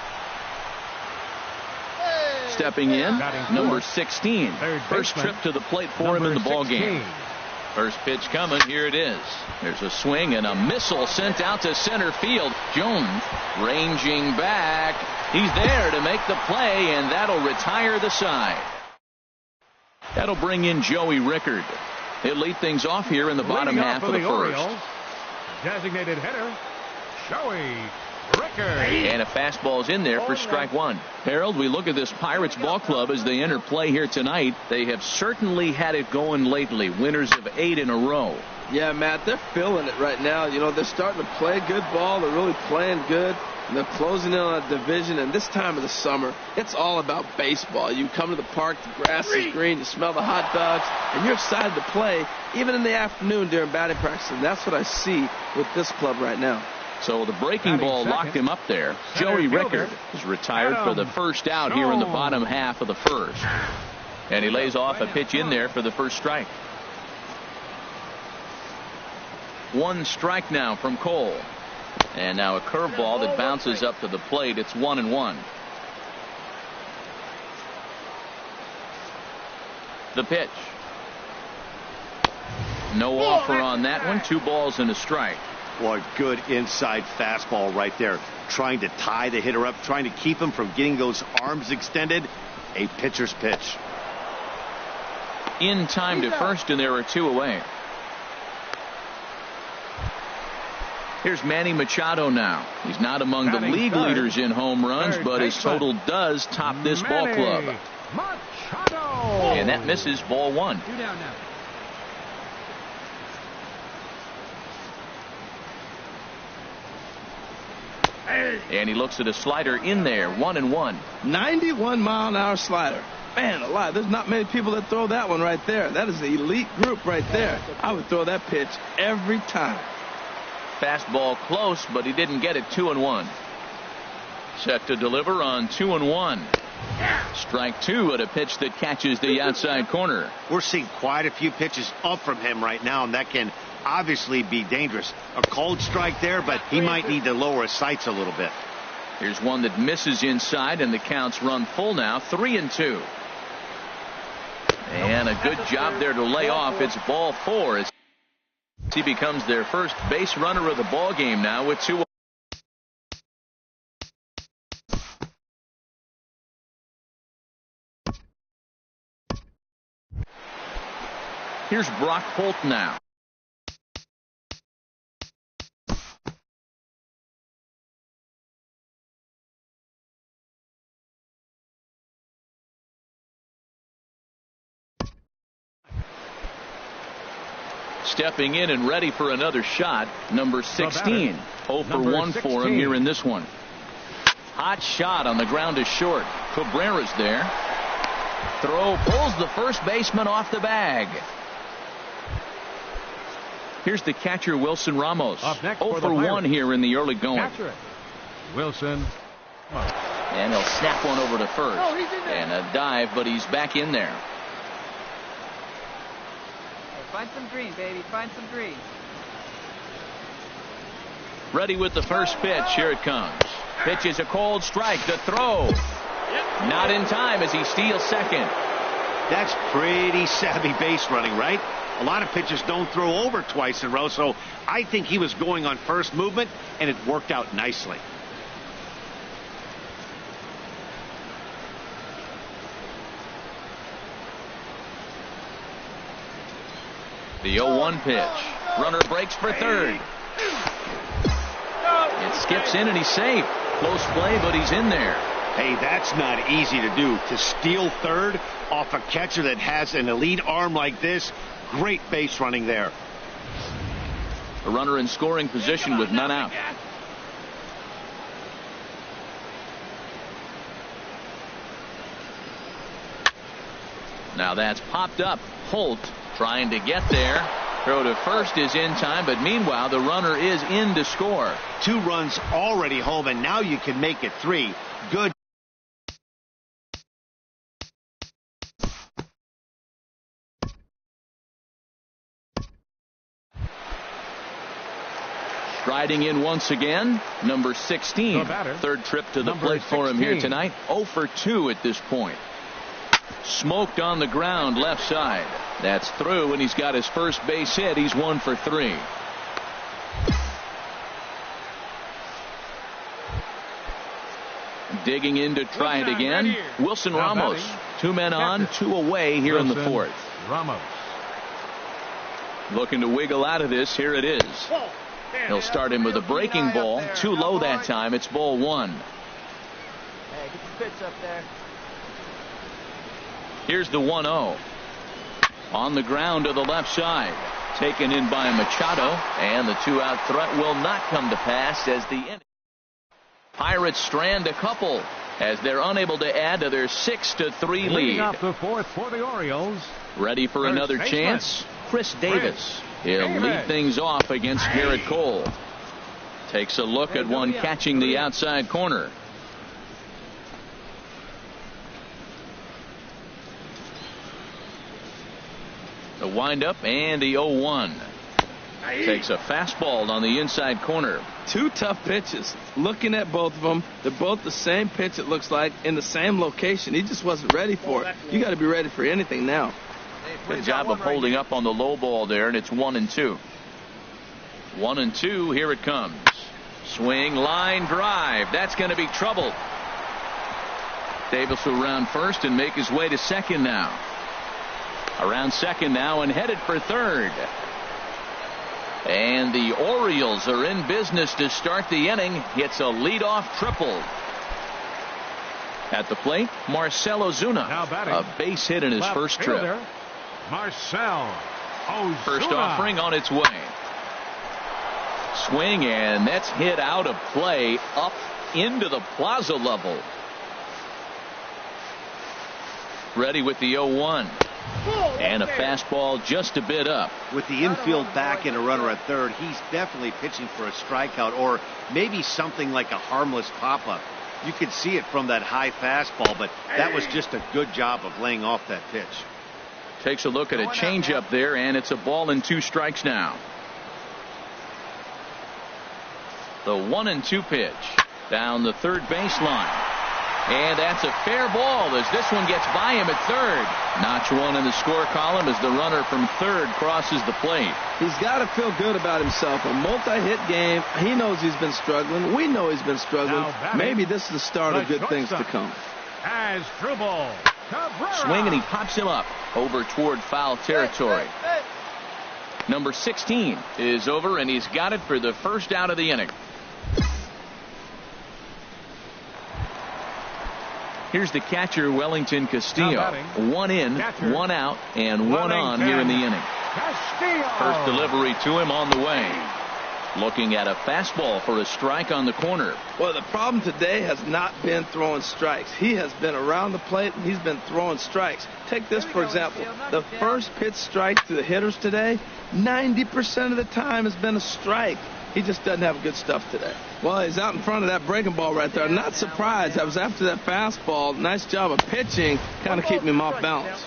Stepping in, number 16. First trip to the plate for him in the ball game. First pitch coming. Here it is. There's a swing and a missile sent out to center field. Jones ranging back. He's there to make the play, and that'll retire the side. That'll bring in Joey Rickard. He'll lead things off here in the bottom half of the first. Designated hitter, Joey Rickard. And a fastball's in there for strike one. Harold, we look at this Pirates ball club as they enter play here tonight. They have certainly had it going lately. Winners of 8 in a row. Yeah, Matt, they're feeling it right now. You know, they're starting to play good ball. They're really playing good. And they're closing in on a division. And this time of the summer, it's all about baseball. You come to the park, the grass is green, you smell the hot dogs, and you're excited to play, even in the afternoon during batting practice. And that's what I see with this club right now. So the breaking ball locked him up there. Joey Rickard is retired for the first out here in the bottom half of the first. And he lays off a pitch in there for the first strike. One strike now from Cole. And now a curveball that bounces up to the plate. It's 1-1. The pitch. No offer on that one. 2 balls and a strike. What good inside fastball right there. Trying to tie the hitter up, trying to keep him from getting those arms extended. A pitcher's pitch. In time to first, and there are 2 away. Here's Manny Machado now. He's not among the league leaders in home runs, but his total does top this ball club. Machado. And that misses, ball 1. 2 down now. And he looks at a slider in there, 1-1. 91-mile-an-hour slider. Man alive, there's not many people that throw that one right there. That is the elite group right there. I would throw that pitch every time. Fastball close, but he didn't get it. 2-1. Set to deliver on 2-1. Strike 2 at a pitch that catches the outside corner. We're seeing quite a few pitches up from him right now, and that can obviously be dangerous. A cold strike there, but he might need to lower his sights a little bit. Here's one that misses inside, and the counts run full now. 3-2. And a good job there to lay off. It's ball 4 as he becomes their first base runner of the ball game now with 2. Here's Brock Holt now. Stepping in and ready for another shot, number 16. 0 for 1 for him here in this one. Hot shot on the ground to short. Cabrera's there. Throw pulls the first baseman off the bag. Here's the catcher, Wilson Ramos. 0 for 1 here in the early going. Wilson. And he'll snap one over to first. And a dive, but he's back in there. Find some green, baby. Find some green. Ready with the first pitch. Here it comes. Pitch is a cold strike. The throw. Not in time as he steals second. That's pretty savvy base running, right? A lot of pitchers don't throw over twice in a row, so I think he was going on first movement, and it worked out nicely. The 0-1 pitch. Runner breaks for third. It skips in and he's safe. Close play, but he's in there. Hey, that's not easy to do. To steal third off a catcher that has an elite arm like this, great base running there. A runner in scoring position with none out. Now that's popped up. Holt trying to get there. Throw to first is in time, but meanwhile the runner is in to score. 2 runs already home, and now you can make it 3. Good. Riding in once again, number 16. Third trip to the plate for him here tonight. 0 for 2 at this point. Smoked on the ground left side. That's through, and he's got his first base hit. He's 1 for 3. Digging in to try it again. Wilson Ramos. 2 men on, 2 away here in the fourth. Ramos. Looking to wiggle out of this. Here it is. He'll start him with a breaking ball. Too low that time. It's ball 1. Hey, get the pitch up there. Here's the 1-0. On the ground to the left side. Taken in by Machado. And the 2-out threat will not come to pass as the inning. Pirates strand a couple as they're unable to add to their 6-3 lead. Up the fourth for the Orioles. Ready for another chance? Chris Davis. He'll lead things off against Garrett Cole. Takes a look at one catching the outside corner. The windup and the 0-1. Takes a fastball on the inside corner. 2 tough pitches. Looking at both of them, they're both the same pitch, it looks like, in the same location. He just wasn't ready for it. You got to be ready for anything now. Good job of holding up on the low ball there, and it's 1-2. 1-2, here it comes. Swing, line drive. That's going to be trouble. Davis will round first and make his way to second now. Around second now and headed for third. And the Orioles are in business to start the inning. Hits a leadoff triple. At the plate, Marcell Ozuna. A base hit in his first trip. Marcell Ozuna. First offering on its way. Swing, and that's hit out of play up into the plaza level. Ready with the 0-1. And a fastball just a bit up. With the infield back and a runner at third, he's definitely pitching for a strikeout or maybe something like a harmless pop-up. You could see it from that high fastball, but that was just a good job of laying off that pitch. Takes a look at a changeup there, and it's a ball and 2 strikes now. The 1-2 pitch down the third baseline. And that's a fair ball as this one gets by him at third. Notch 1 in the score column as the runner from third crosses the plate. He's got to feel good about himself. A multi-hit game. He knows he's been struggling. We know he's been struggling. Maybe this is the start of good things to come. As Asdrubal Cabrera. Swing, and he pops him up over toward foul territory. Number 16 is over, and he's got it for the first out of the inning. Here's the catcher, Wellington Castillo. 1 in, 1 out, and 1 on here in the inning. Castillo. First delivery to him on the way. Looking at a fastball for a strike on the corner. Well, the problem today has not been throwing strikes. He has been around the plate, and he's been throwing strikes. Take this, for example. The first pitch strike to the hitters today, 90% of the time has been a strike. He just doesn't have good stuff today. Well, he's out in front of that breaking ball right there. I'm not surprised. I was after that fastball. Nice job of pitching, kind of keeping him off balance.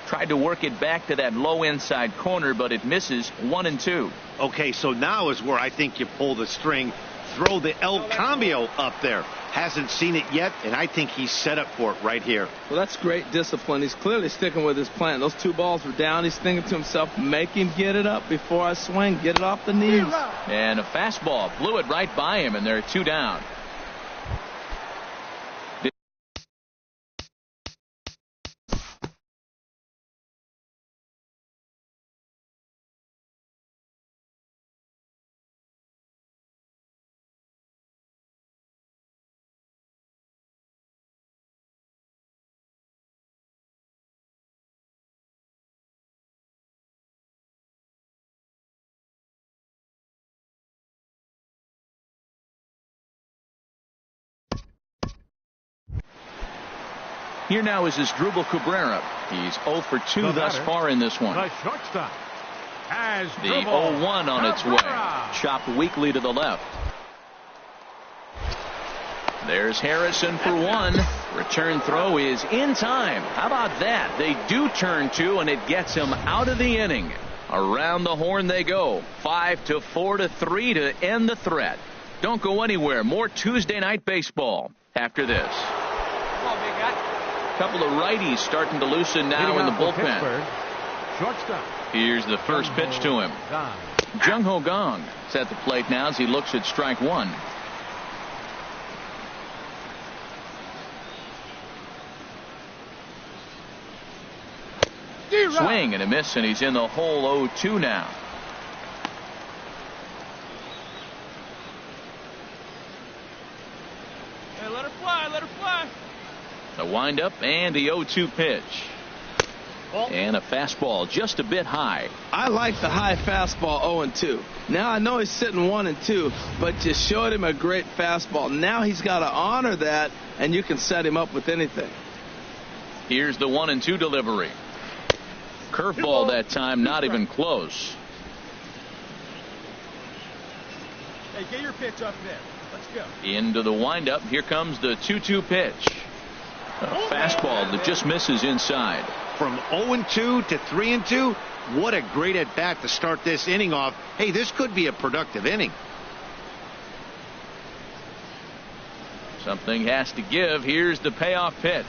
Tried to work it back to that low inside corner, but it misses. 1-2. Okay, so now is where I think you pull the string. Throw the El Cambio up there. Hasn't seen it yet, and I think he's set up for it right here. Well, that's great discipline. He's clearly sticking with his plan. Those 2 balls were down. He's thinking to himself, make him get it up before I swing. Get it off the knees. And a fastball blew it right by him, and there are 2 down. Here now is Asdrubal Cabrera. He's 0 for 2 thus far in this one. The shortstop. The 0-1 on its way. Chopped weakly to the left. There's Harrison for 1. Return throw is in time. How about that? They do turn 2, and it gets him out of the inning. Around the horn they go. 5-4-3 to end the threat. Don't go anywhere. More Tuesday night baseball after this. Come on, big guy. Couple of righties starting to loosen now in the bullpen. Shortstop. Here's the first pitch to him. Jung Ho Gong is at the plate now as he looks at strike one. Swing and a miss, and he's in the hole 0-2 now. Hey, let her fly, let her fly. The windup and the 0-2 pitch. And a fastball just a bit high. I like the high fastball 0-2. Now I know he's sitting 1-2, but you showed him a great fastball. Now he's got to honor that, and you can set him up with anything. Here's the 1-2 delivery. Curveball that time, not even close. Hey, get your pitch up there. Let's go. Into the windup. Here comes the 2-2 pitch. A fastball that just misses inside. From 0-2 to 3-2, what a great at bat to start this inning off. Hey, this could be a productive inning. Something has to give. Here's the payoff pitch.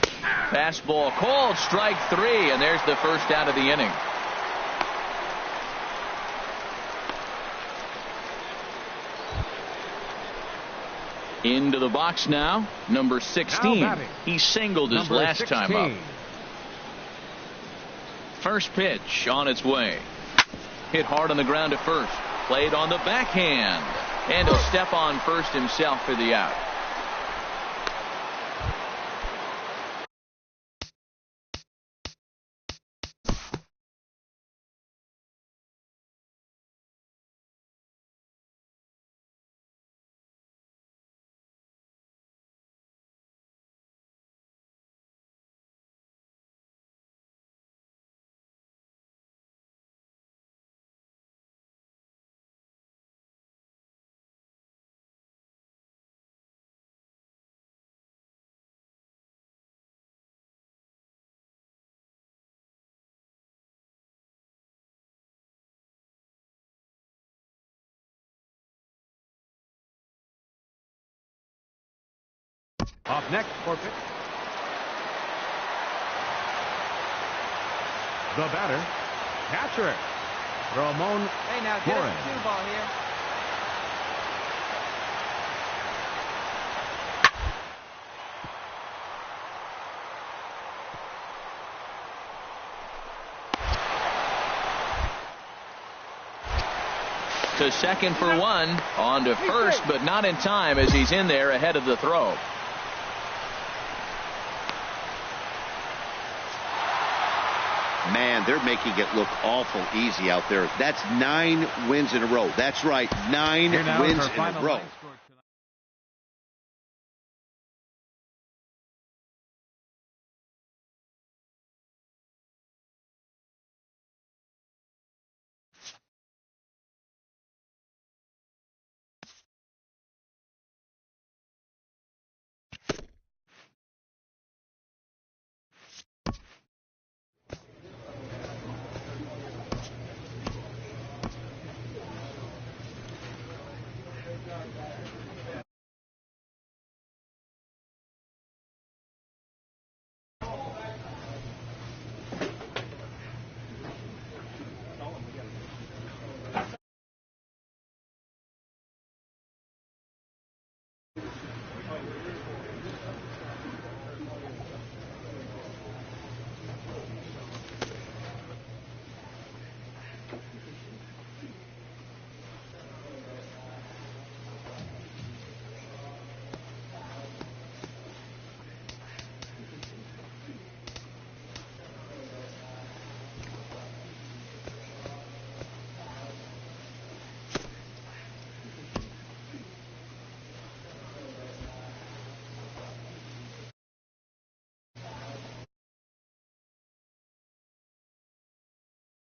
Fastball called, strike three, and there's the first out of the inning. Into the box now, number 16. He singled his last time up. First pitch on its way. Hit hard on the ground at first. Played on the backhand. And he'll step on first himself for the out. Off next for pitch. The batter, catcher, Ramon. Hey, now get us a 2-ball here. To second for one. On to first, but not in time as he's in there ahead of the throw. Man, they're making it look awful easy out there. That's 9 wins in a row. That's right, 9 wins in a row.